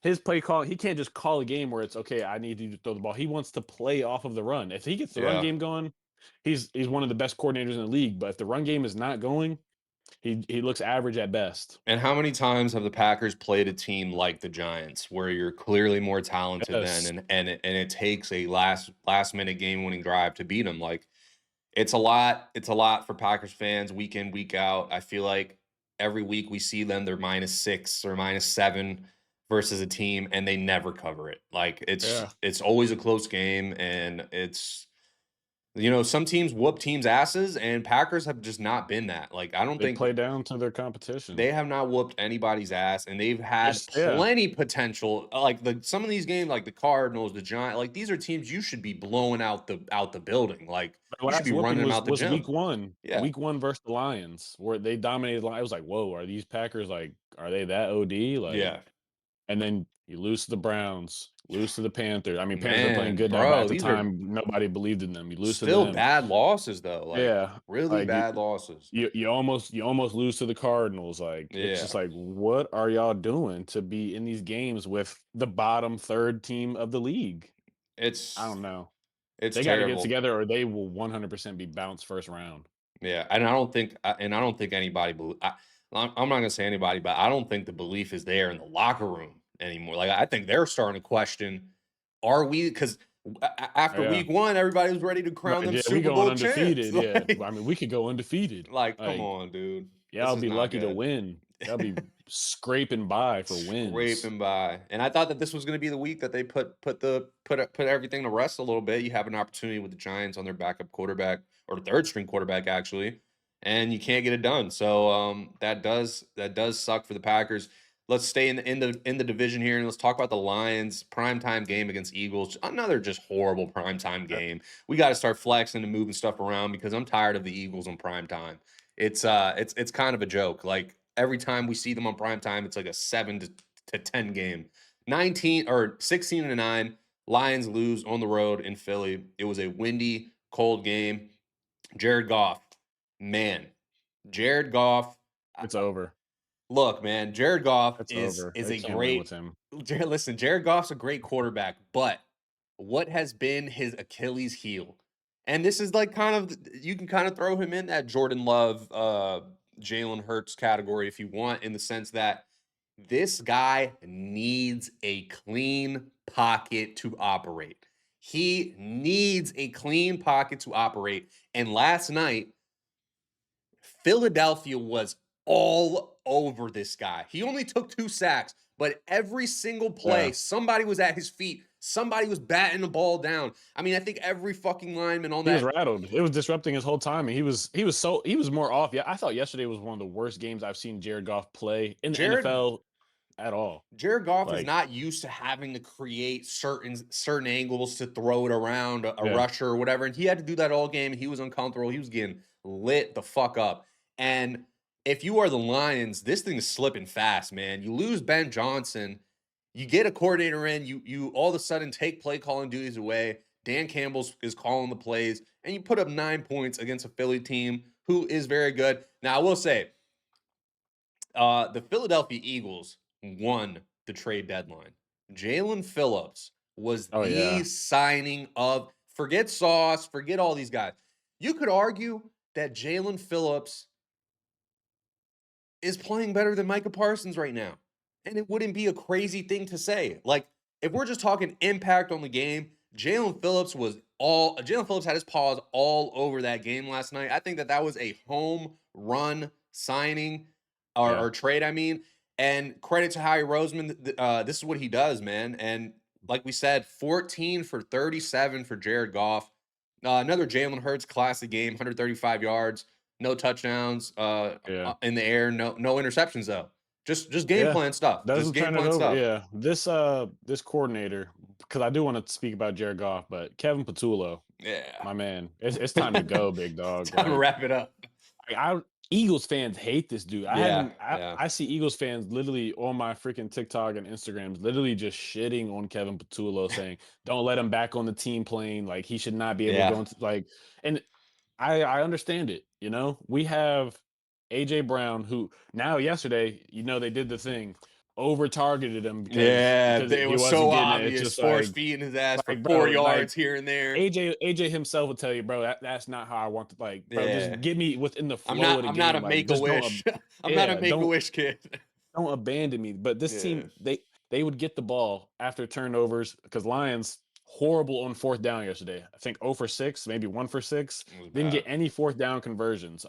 his play call, he can't just call a game where it's okay, I need you to throw the ball. He wants to play off of the run. If he gets the run yeah. game going, he's one of the best coordinators in the league. But if the run game is not going, he looks average at best. And how many times have the Packers played a team like the Giants, where you're clearly more talented than, Yes. and it takes a last minute game winning drive to beat them? Like it's a lot. It's a lot for Packers fans week in week out. I feel like every week we see them they're -6 or -7 versus a team, and they never cover it. Like Yeah. it's always a close game, and You know, some teams whoop teams' asses, and Packers have just not been that. Like, I don't They think play down to their competition. they have not whooped anybody's ass, and they've had There's yeah. plenty potential. Like some of these games, like the Cardinals, the Giants, like these are teams you should be blowing out the building. Like Their you should last be whooping running them was out the was week gym. 1. Yeah, Week 1 versus the Lions, where they dominated. I was like, "Whoa, are these Packers like, are they that OD?" Like, yeah, and then you lose to the Browns, lose to the Panthers. I mean, Panthers are playing man, good now, but bro, at the these are time, nobody believed in them. You lose to still them. bad losses though. Like Yeah, really like bad losses. you almost lose to the Cardinals. Like, it's just Yeah, like, what are y'all doing to be in these games with the bottom 3rd team of the league? I it's don't know. it's They gotta get terrible. together or they will 100% be bounced first round. Yeah, and I don't think anybody. I'm not gonna say anybody, but I don't think the belief is there in the locker room anymore. Like I think they're starting to question: Are we? Because after Yeah. week one, everybody was ready to crown Right, them yeah, we Super going Bowl champs. undefeated, yeah. Well, I mean, we could go undefeated. Come Like, on, dude, this y'all is be not lucky to good. win. Y'all be scraping by for wins. Scraping by. And I thought that this was going to be the week that they put everything to rest a little bit. You have an opportunity with the Giants on their backup quarterback or third string quarterback actually, and you can't get it done. So that does suck for the Packers. Let's stay in the division here and let's talk about the Lions primetime game against Eagles. Another just horrible primetime Uh, game. We got to start flexing and moving stuff around because I'm tired of the Eagles on primetime. It's kind of a joke. Like every time we see them on prime time, it's like a 7 to 10 game. 19 or 16-9. Lions lose on the road in Philly. It was a windy, cold game. Jared Goff, man, Jared Goff. it's over. Look, man, Jared Goff It's is over. is They a can't win with great. him. Listen, Jared Goff's a great quarterback, but what has been his Achilles heel? And this is like kind of you can kind of throw him in that Jordan Love, Jalen Hurts category if you want, in the sense that this guy needs a clean pocket to operate. He needs a clean pocket to operate. And last night, Philadelphia was all over this guy. He only took 2 sacks, but every single play, Yeah. somebody was at his feet. Somebody was batting the ball down. I mean, I think every fucking lineman on He was that rattled. It was disrupting his whole time, and he was more off. Yeah, I thought yesterday was one of the worst games I've seen Jared Goff play in the Jared NFL at all. Jared Goff is Like, not used to having to create certain angles to throw it around a yeah. rusher or whatever, and he had to do that all game. He was uncomfortable. He was getting lit the fuck up. And if you are the Lions, this thing is slipping fast, man. You lose Ben Johnson, you get a coordinator in, you all of a sudden take play calling duties away. Dan Campbell is calling the plays, and you put up 9 points against a Philly team who is very good. Now, I will say, the Philadelphia Eagles won the trade deadline. Jalen Phillips was Oh, the yeah. signing of forget Sauce, forget all these guys. You could argue that Jalen Phillips is playing better than Micah Parsons right now. And it wouldn't be a crazy thing to say. Like, if we're just talking impact on the game, Jalen Phillips had his paws all over that game last night. I think that was a home run signing Yeah. or trade, I mean. And credit to Howie Roseman. This is what he does, man. And like we said, 14 for 37 for Jared Goff. Another Jalen Hurts classic game, 135 yards, no touchdowns Yeah. in the air, no interceptions though. Just game Yeah. plan stuff. Just Doesn't game turn it plan over. stuff. Yeah. This coordinator, because I do want to speak about Jared Goff, but Kevin Patullo, Yeah. my man, it's time to go, big dog. Time to Like, wrap it up. I Eagles fans hate this dude. I Yeah, haven't. I, yeah, I see Eagles fans literally on my freaking TikTok and Instagrams, literally just shitting on Kevin Patullo, saying, "Don't let him back on the team plane. Like, he should not be able to go yeah, into like." And I understand it. We have AJ Brown, who now yesterday, they did the thing, over targeted him because yeah. because It he was wasn't so getting it. It's obvious. just Force feeding his ass for bro, 4 yards here and there. AJ himself will tell you, bro, that's not how I want to, like, bro, just Yeah, get me within the I'm flow not. of the I'm not a game. Like, make a just don't, wish. I'm not a yeah, make a wish kid. don't abandon me. But this Yeah, team, they would get the ball after turnovers because Lions horrible on fourth down yesterday. I think 0 for 6, maybe 1 for 6. it was Didn't get bad. any fourth down conversions.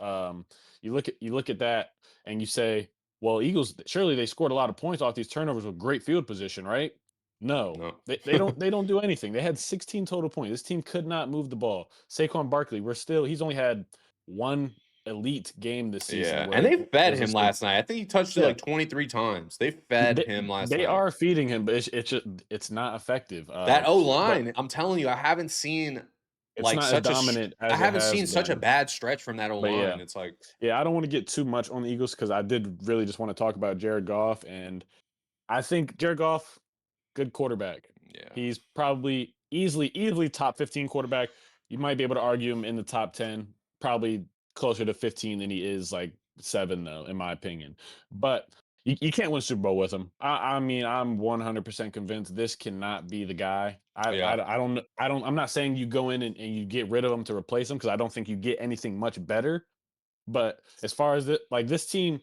You look at that and you say, well, Eagles, surely they scored a lot of points off these turnovers with great field position, right? No. No. They don't do anything. They had 16 total points. This team could not move the ball. Saquon Barkley, he's only had one elite game this season Yeah, where and they it fed was a him sig last night. I think he touched it yeah. like 23 times. They fed They him last they night. are feeding him, but it's not effective. That But O-line, I'm telling you, I haven't seen it's not as dominant I as it haven't has seen such a been. bad stretch from that But yeah. O-line. It's like, Yeah, I don't want to get too much on the Eagles because I did really just want to talk about Jared Goff, and I think Jared Goff, good quarterback. yeah, He's probably easily top 15 quarterback. You might be able to argue him in the top 10, probably closer to 15 than he is like 7 though, in my opinion. But you can't win a Super Bowl with him. I mean, I'm 100% convinced this cannot be the guy. yeah, I'm not saying you go in and you get rid of him to replace him because I don't think you get anything much better. But as far as this team,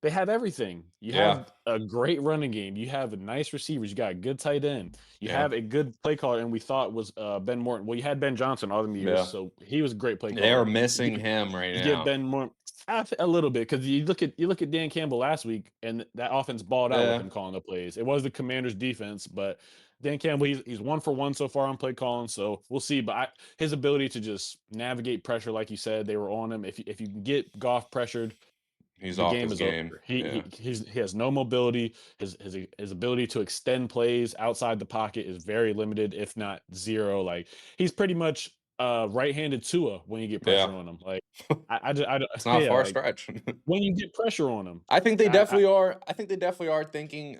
they have everything. You yeah, have a great running game. You have nice receivers. You got a good tight end. You yeah, have a good play caller, and we thought was Ben Morton. Well, you had Ben Johnson all them years, yeah. so he was a great play They're caller. missing him right You get now. Ben Morton a little bit because you look at Dan Campbell last week, and that offense balled out with Yeah, him calling the plays. It was the Commanders' defense, but Dan Campbell he's 1 for 1 so far on play calling. So we'll see. But his ability to just navigate pressure, like you said, they were on him. If you can get Goff pressured, he's the off game his is game. over. He Yeah, he has no mobility. His ability to extend plays outside the pocket is very limited, if not zero. Like he's pretty much right-handed Tua when you get pressure yeah. on him. Like It's not a yeah, far like stretch. when you get pressure on him. I think they I definitely are. I think they definitely are thinking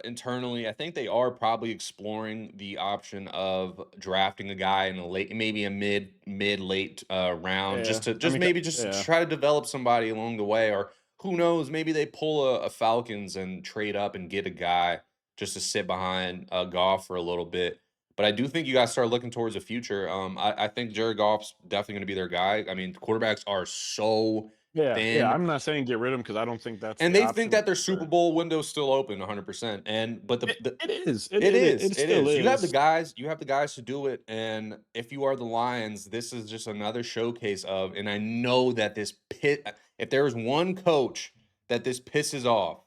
internally. I think they are probably exploring the option of drafting a guy in a late, maybe a mid late round, yeah, I just mean, maybe just to yeah. try to develop somebody along the way, or who knows, maybe they pull a Falcons and trade up and get a guy just to sit behind Goff for a little bit. But I do think you guys start looking towards the future. I think Jared Goff's definitely going to be their guy. I mean, quarterbacks are so Yeah, thin. I'm not saying get rid of him because I don't think that's And the they think option. that their Super Sure. Bowl window is still open 100%. And but It the it is. It it it is, it it still is. is. You have the guys to do it. And if you are the Lions, this is just another showcase of. And I know that if there is one coach that this pisses off,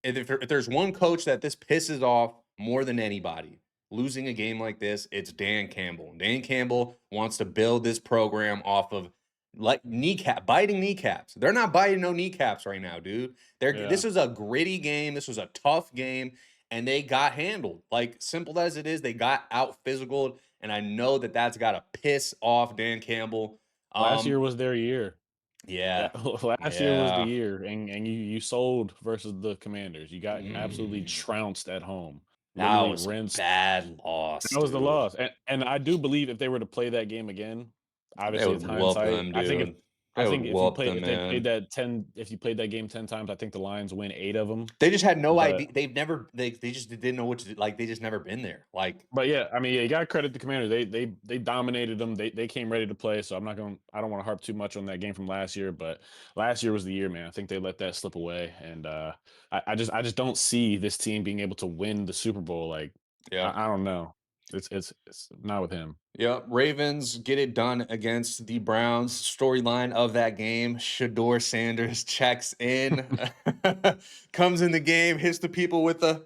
if there's one coach that this pisses off more than anybody, losing a game like this, it's Dan Campbell. Dan Campbell wants to build this program off of like biting kneecaps. They're not biting no kneecaps right now, dude. Yeah. This is a gritty game. This was a tough game, and they got handled. Like simple as it is, they got out physical, and I know that that's got to piss off Dan Campbell. Last year Um, was their year. yeah, Last year was the yeah, year, and you sold versus the Commanders. You got absolutely mm, trounced at home, that literally was a rinsed. bad loss, That was the dude. loss, and I do believe if they were to play that game again, They obviously would it's whoop hindsight. them, I think dude. They would whoop them, man. if you played that game 10 times, I think the Lions win 8 of them. They just had no But idea. They just didn't know what to do. Like they just never been there. Like but yeah, I mean, yeah, you got to credit the Commanders. They dominated them. They came ready to play. So I don't want to harp too much on that game from last year, but last year was the year, man. I think they let that slip away, and I just don't see this team being able to win the Super Bowl. Like yeah. I don't know. It's not with him. Yep, Ravens get it done against the Browns. Storyline of that game: Shedeur Sanders checks in, comes in the game, hits the people with the,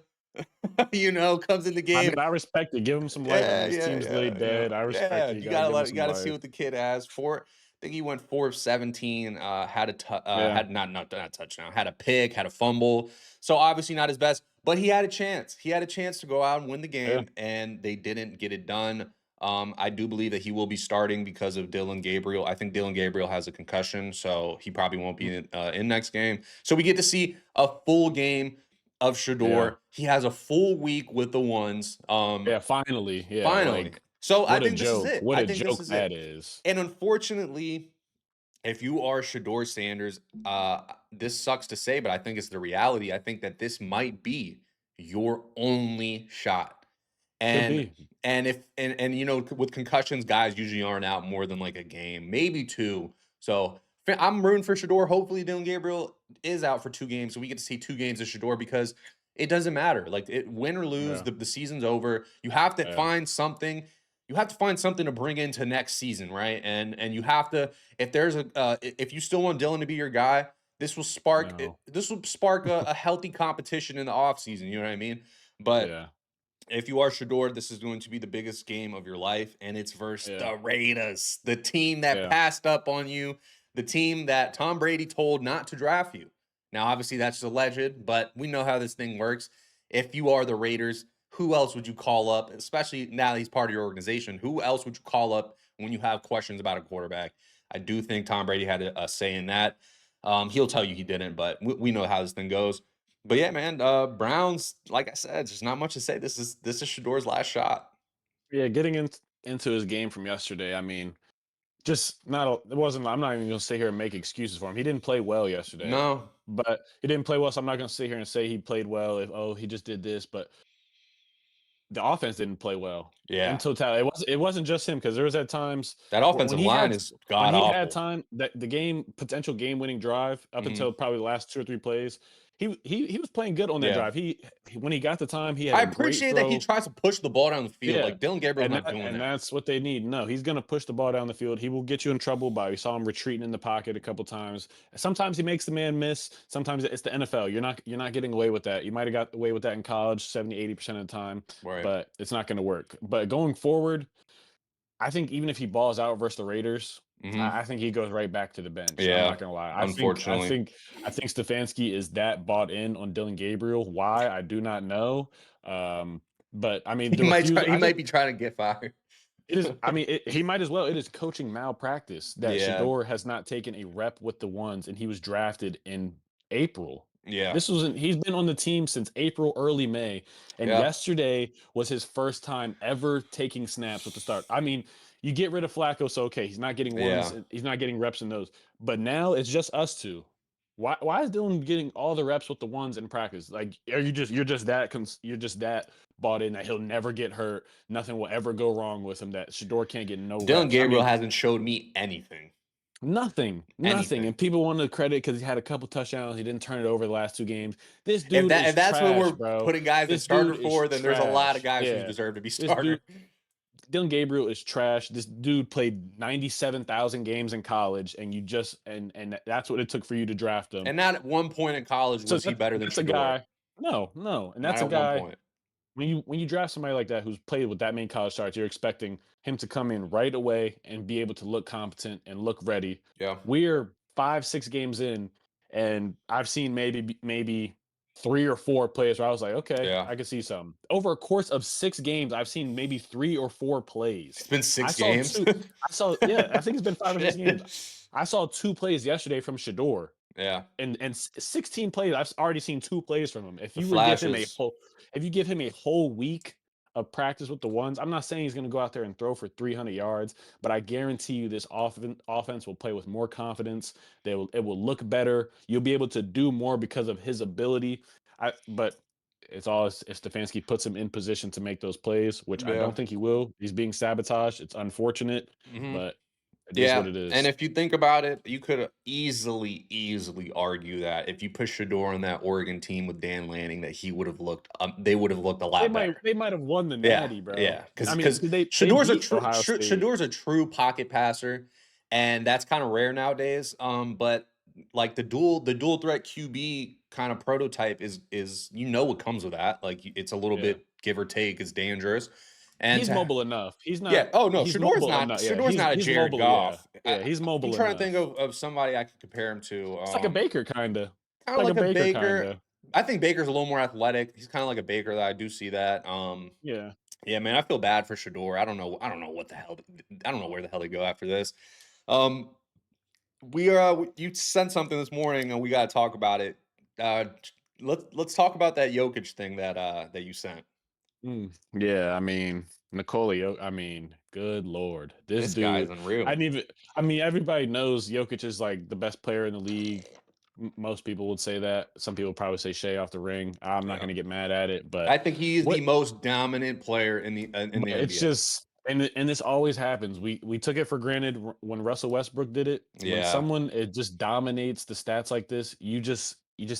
comes in the I game. mean, I respect it. Give him some light. I mean, Yeah, this yeah, team's laid yeah, yeah, dead. I respect yeah. it. You got to give him You some gotta see life. what the kid has. I think he went 4 of 17. Yeah, Had not touchdown. Had a pick. Had a fumble. So obviously not his best, but he had a chance. He had a chance to go out and win the yeah, game, and they didn't get it done. I do believe that he will be starting because of Dylan Gabriel. I think Dylan Gabriel has a concussion, so he probably won't be in next game. So we get to see a full game of yeah, Shador. He has a full week with the ones. yeah. Finally, yeah. Finally. Like, So I what a think this is joke! it. What I a think this joke is that it. is. And unfortunately, if you are Shador Sanders, this sucks to say, but I think it's the reality. I think that this might be your only shot. Could And be. and with concussions, guys usually aren't out more than like a game, maybe two. So I'm rooting for Shador. Hopefully, Dylan Gabriel is out for 2 games, so we get to see 2 games of Shador because it doesn't matter. Like win or lose, Yeah, the season's over. You have to yeah. find something. You have to find something to bring into next season, right? And you have to if you still want Dylan to be your guy, No. this will spark a healthy competition in the offseason. You know what I mean? But Yeah. If you are Shedeur, this is going to be the biggest game of your life, and it's versus Yeah. the Raiders, the team that Yeah. passed up on you, the team that Tom Brady told not to draft you. Now, obviously, that's alleged, but we know how this thing works. If you are the Raiders, who else would you call up, especially now that he's part of your organization? Who else would you call up when you have questions about a quarterback? I do think Tom Brady had a say in that. He'll tell you he didn't, but we know how this thing goes. But yeah, man, Browns, like I said, just not much to say. This is Shadour's last shot. Yeah, getting into his game from yesterday, I mean, just not it wasn't I'm not even gonna sit here and make excuses for him. He didn't play well yesterday. No, But he didn't play well, so I'm not gonna sit here and say he played well if he just did this, but the offense didn't play well in yeah, totality. It wasn't just him because there was at times that when offensive he line had is when god he had awful. time that the potential game winning drive up Hmm. until probably the last 2 or 3 plays, he was playing good on that Yeah, drive. When he got the time, he had I a great appreciate that he throw. tries to push the ball down the field. Yeah, Like Dylan Gabriel's and not doing that. that's what they need. No, he's gonna push the ball down the field. He will get you in trouble by we saw him retreating in the pocket a couple times. Sometimes he makes the man miss. Sometimes it's the NFL. You're not getting away with that. You might have got away with that in college 70-80% of the time, Right. but it's not gonna work. But going forward, I think even if he balls out versus the Raiders, I Hmm. think he goes right back to the bench. I'm Yeah. not gonna lie. I think I Unfortunately, think I think Stefanski is that bought in on Dylan Gabriel. Why I do not know. Um, but I mean, he the might try. refusal. He I might think be trying to get fired. it is. I mean, he might as well. It is coaching malpractice that Yeah. Shedeur has not taken a rep with the ones, and he was drafted in April. Yeah. This wasn't. He's been on the team since April, early May, and Yeah. yesterday was his first time ever taking snaps with the start. I mean, you get rid of Flacco, so okay, he's not getting ones. Yeah. He's not getting reps in those. But now it's just us two. Why is Dylan getting all the reps with the ones in practice? Like, you're just that bought in that he'll never get hurt. Nothing will ever go wrong with him. That Shador can't get no Dylan reps. I Gabriel mean, hasn't showed me anything. nothing. Anything. And people wanted to credit because he had a couple touchdowns. He didn't turn it over the last 2 games. This If dude that is if that's what trash, we're bro. putting guys at This dude starter is for, then there's a lot of trash. guys who Yeah. deserve to be This starter. dude, Dylan Gabriel is trash. This dude played 97,000 games in college, and and that's what it took for you to draft him. And not at one point in college So was he better than that's a Shador. guy. No, no, and Not that's a at one guy point. when you draft somebody like that who's played with that many college starts, you're expecting him to come in right away and be able to look competent and look ready. Yeah. We're 5, 6 games in, and I've seen maybe 3 or 4 plays where I was like, okay, Yeah. I can see some. Over a course of 6 games, I've seen maybe 3 or 4 plays. It's been I 6 saw games. two. Yeah, I think it's been 5 or 6 games. Shit. I saw 2 plays yesterday from Shador Yeah. and 16 plays. I've already seen 2 plays from him. The flashes. If you give him a whole week of practice with the ones, I'm not saying he's going to go out there and throw for 300 yards, but I guarantee you this offense will play with more confidence. It will look better. You'll be able to do more because of his ability. But it's all if Stefanski puts him in position to make those plays, which I Yeah. don't think he will. He's being sabotaged. It's unfortunate, Hmm. but it is what Yeah. it And is. if you think about it, you could easily argue that if you put Shador on that Oregon team with Dan Lanning, that he would have looked, they would have looked a lot better. They might have won the Yeah, Natty, bro. yeah, I mean, because 'cause they beat Ohio State. Shador's a true pocket passer, and that's kind of rare nowadays. But like the dual threat QB kind of prototype is what comes with that. Like it's a little Yeah. bit give or take is dangerous, and He's to mobile enough. yeah. Oh no, He's mobile enough. Yeah, Shador's not a he's Jared mobile, yeah. Goff. Yeah, he's I'm mobile trying to think enough. of somebody I could compare him to. It's like a Baker kinda. Kind It's of like a like a Baker Baker. kinda. I think Baker's a little more athletic. He's kind of like a Baker that I do see that. Yeah. Yeah, man, I feel bad for Shador. I don't know. I don't know what the hell. I don't know where the hell they go after this. Um, you sent something this morning, and we got to talk about it. Uh, let's talk about that Jokic thing that you sent. Yeah, I mean, I mean, good lord. This This guy is dude, I unreal. didn't even I mean, everybody knows Jokic is like the best player in the league. Most people would say that. Some people probably say Shea off the ring. I'm not Yeah, going to get mad at it, but I think he is what the most dominant player in the it's NBA. just and this always happens. We took it for granted when Russell Westbrook did it. When Yeah. someone it just dominates the stats like this, you just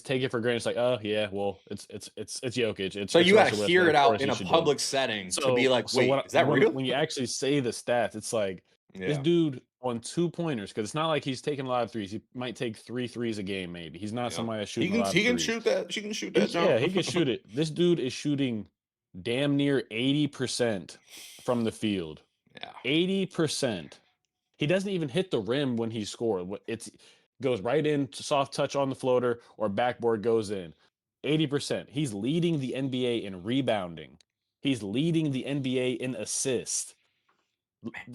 take it for granted. It's like, oh yeah, well, it's Jokic, So it's you got to Russell hear Westbrook. it Of out course in he a should do it. public setting to be So like, so wait, what is that real? when you actually say the stats, it's like this Yeah. dude on 2 pointers because it's not like he's taking a lot of threes. He might take 3 threes a game, maybe. He's not Yeah. somebody that's He shooting a can lot of he can threes. shoot that. She can shoot that Yeah, jump. he can shoot it. This dude is shooting damn near 80% from the field. Yeah. 80%. He doesn't even hit the rim when he scored. It's goes right in, soft touch on the floater, or backboard goes in. 80%. He's leading the NBA in rebounding. He's leading the NBA in assists.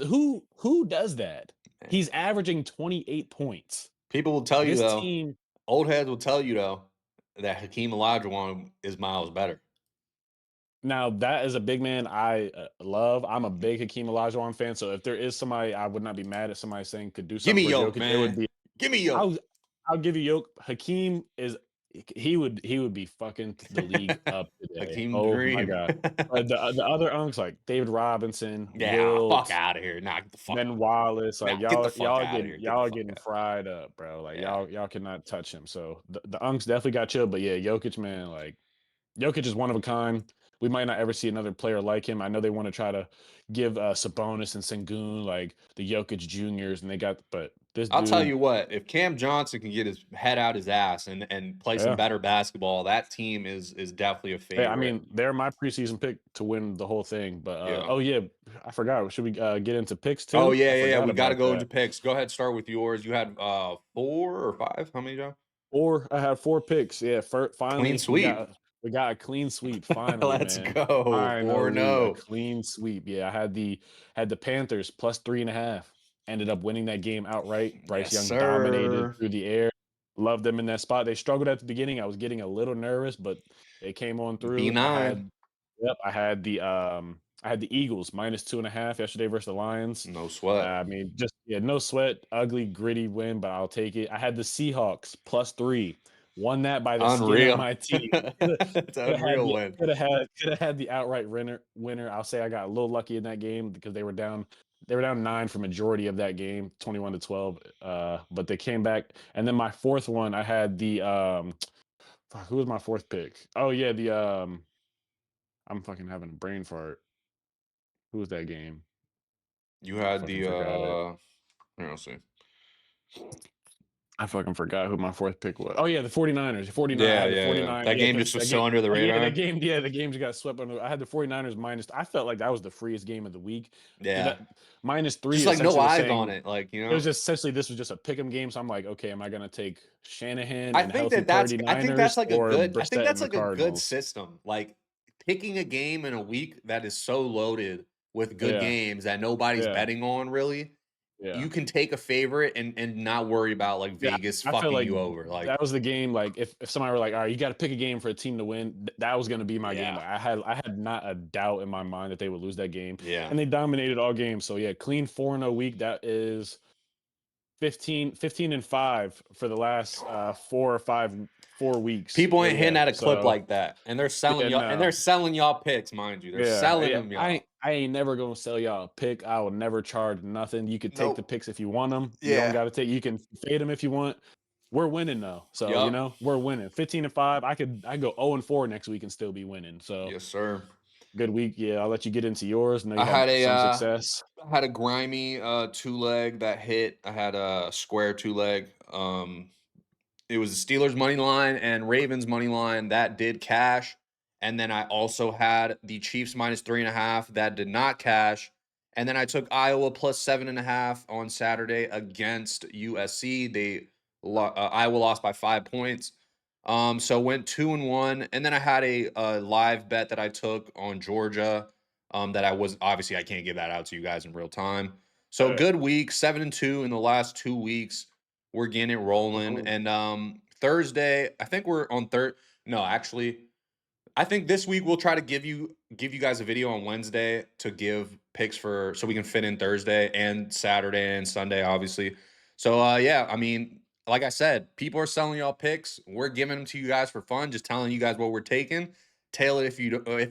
Who does that? Man. He's averaging 28 points. People will tell you This though, team old heads will tell you though, that Hakeem Olajuwon is miles better. now that is a big man I love. I'm a big Hakeem Olajuwon fan. So if there is somebody I would not be mad at somebody saying could do Give something me for Yoke, Jokic, it would man. be Give me Yoke. I'll give you Yoke. Hakeem is he would be fucking the league up today. Hakeem Oh my Dream. god. But the other unks like David Robinson, Yeah, fuck Wilt, out of here. Nah, get the fuck Ben Wallace, Nah, like get the fuck out of here. Get the y'all are fuck getting out. fried up, bro. Like Yeah. y'all cannot touch him. So the unks definitely got chill. But yeah, Jokic, man, like Jokic is one of a kind. We might not ever see another player like him. I know they want to try to give Sabonis and Sengun like the Jokic juniors, and but this I'll tell dude, you what, if Cam Johnson can get his head out his ass and play some yeah. better basketball, that team is definitely a Yeah, I favorite. mean, they're my preseason pick to win the whole thing. But Yeah. oh yeah, I forgot. Should we get into picks Oh too? yeah, I yeah, yeah. forgot We got to about go into that. picks. Go ahead, start with yours. You had 4 or 5. How many, Joe? Or I have 4 picks. Yeah, Clean finally sweep. we got a clean sweep. Finally, Let's man. go. 4 Finally, a 0. clean sweep. Yeah, I had the Panthers plus 3.5. Ended up winning that game outright. Bryce Yes, Young dominated sir. through the air. Loved them in that spot. They struggled at the beginning. I was getting a little nervous, but they came on through. B9. Yep, I had the Eagles minus 2.5 yesterday versus the Lions. No sweat. I mean, just yeah, no sweat, ugly, gritty win, but I'll take it. I had the Seahawks plus 3, won that by the skin of Unreal. my teeth. It's an unreal win. Could have had the outright winner. I'll say I got a little lucky in that game because they were down 9 for majority of that game, 21-12. But they came back, and then my fourth one, I had the fuck, who was my fourth pick? Oh yeah, the I'm fucking having a brain fart. Who was that game? You I had fucking the forgot it. here, I'll see. I fucking forgot who my fourth pick was. Oh yeah, the 49ers. 49. I Yeah, had the yeah, yeah. 49. That Yeah, game because just was so under the radar. the game just got swept under. I had the 49ers minus. I felt like that was the freest game of the week. Yeah. That minus three Just like no essentially was eyes on saying it, like, it was just essentially this was just a pick 'em game. So I'm like, okay, am I gonna take Shanahan and healthy Purdy I think that's Niners like a or good I think Brissett that's and the like a good Cardinals? system. Like picking a game in a week that is so loaded with good Yeah, games that nobody's yeah, betting on really. yeah. You can take a favorite and not worry about like Yeah, Vegas I feel fucking like you over. Like, that was the game. Like if somebody were like, "All right, you got to pick a game for a team to win," that was going to be my game. yeah. Like I had not a doubt in my mind that they would lose that game, Yeah. and they dominated all games. So yeah, clean 4-0 week. That is 15-5 for the last 4 weeks. People ain't hitting Yeah. at a clip So like that. And they're yeah, selling y'all and no. they're selling y'all picks, mind you. They're Yeah, selling yeah. them y'all. I ain't never gonna sell y'all a pick. I will never charge nothing. You could take the Nope. picks if you want them. You don't Yeah. got to take. You can fade them if you want. We're winning though, so Yup. we're winning. 15-5. I go 0-4 next week and still be winning. So Yes, sir. good week. Yeah, I'll let you get into yours. I know I you had had a some success. I had a grimy 2 leg that hit. I had a square 2 leg. It was the Steelers money line and Ravens money line that did cash. And then I also had the Chiefs minus 3.5 that did not cash. And then I took Iowa plus 7.5 on Saturday against USC. Iowa lost by 5 points. So went 2-1. And then I had a live bet that I took on Georgia. That I was obviously I can't give that out to you guys in real time. So Yeah. good week, 7-2 in the last 2 weeks. We're getting it rolling. Mhm. And Thursday, I think we're on third. No, actually, I think this week we'll try to give you guys a video on Wednesday to give picks for so we can fit in Thursday and Saturday and Sunday, obviously. So yeah, I mean, like I said, people are selling y'all picks. We're giving them to you guys for fun, just telling you guys what we're taking. Tail it if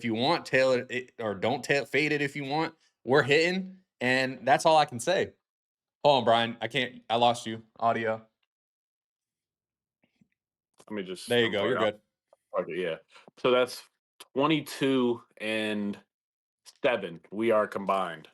you want, tail it or don't tail fade it if you want. We're hitting, and that's all I can say. Hold on, Brian. I can't. I lost you. Audio. Let me just. There you I'm go. You're sorry. good. Okay, yeah. So that's 22-7. We are combined.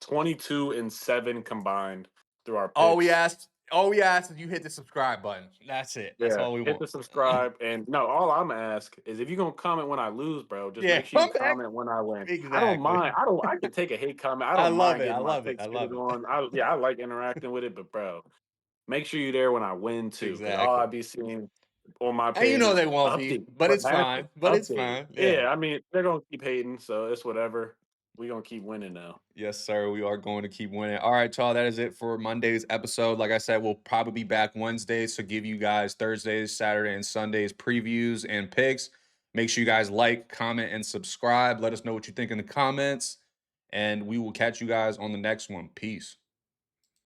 22-7 combined through our All we picks. asked Oh yeah, so you hit the subscribe button. That's it. That's Yeah, all we hit want. the subscribe, and no, all I'm ask is if you're gonna comment when I lose, bro, just Yeah, make sure you come back. comment when I win. I don't Exactly. mind. I can take a hate comment. I I don't love mind it. I getting my love it. I picks love skated it. on. I like interacting with it, but bro, make sure you're there when I win too, because all I Exactly. be seeing on my And you page know is they won't be, update. but What it's happened? fine. But it's Update. fine. Yeah. Yeah, I mean they're gonna keep hating, so it's whatever. We gonna keep winning now. Yes, sir. We are going to keep winning. All right, y'all. That is it for Monday's episode. Like I said, we'll probably be back Wednesdays to give you guys Thursdays, Saturday, and Sundays previews and picks. Make sure you guys like, comment, and subscribe. Let us know what you think in the comments. And we will catch you guys on the next one. Peace.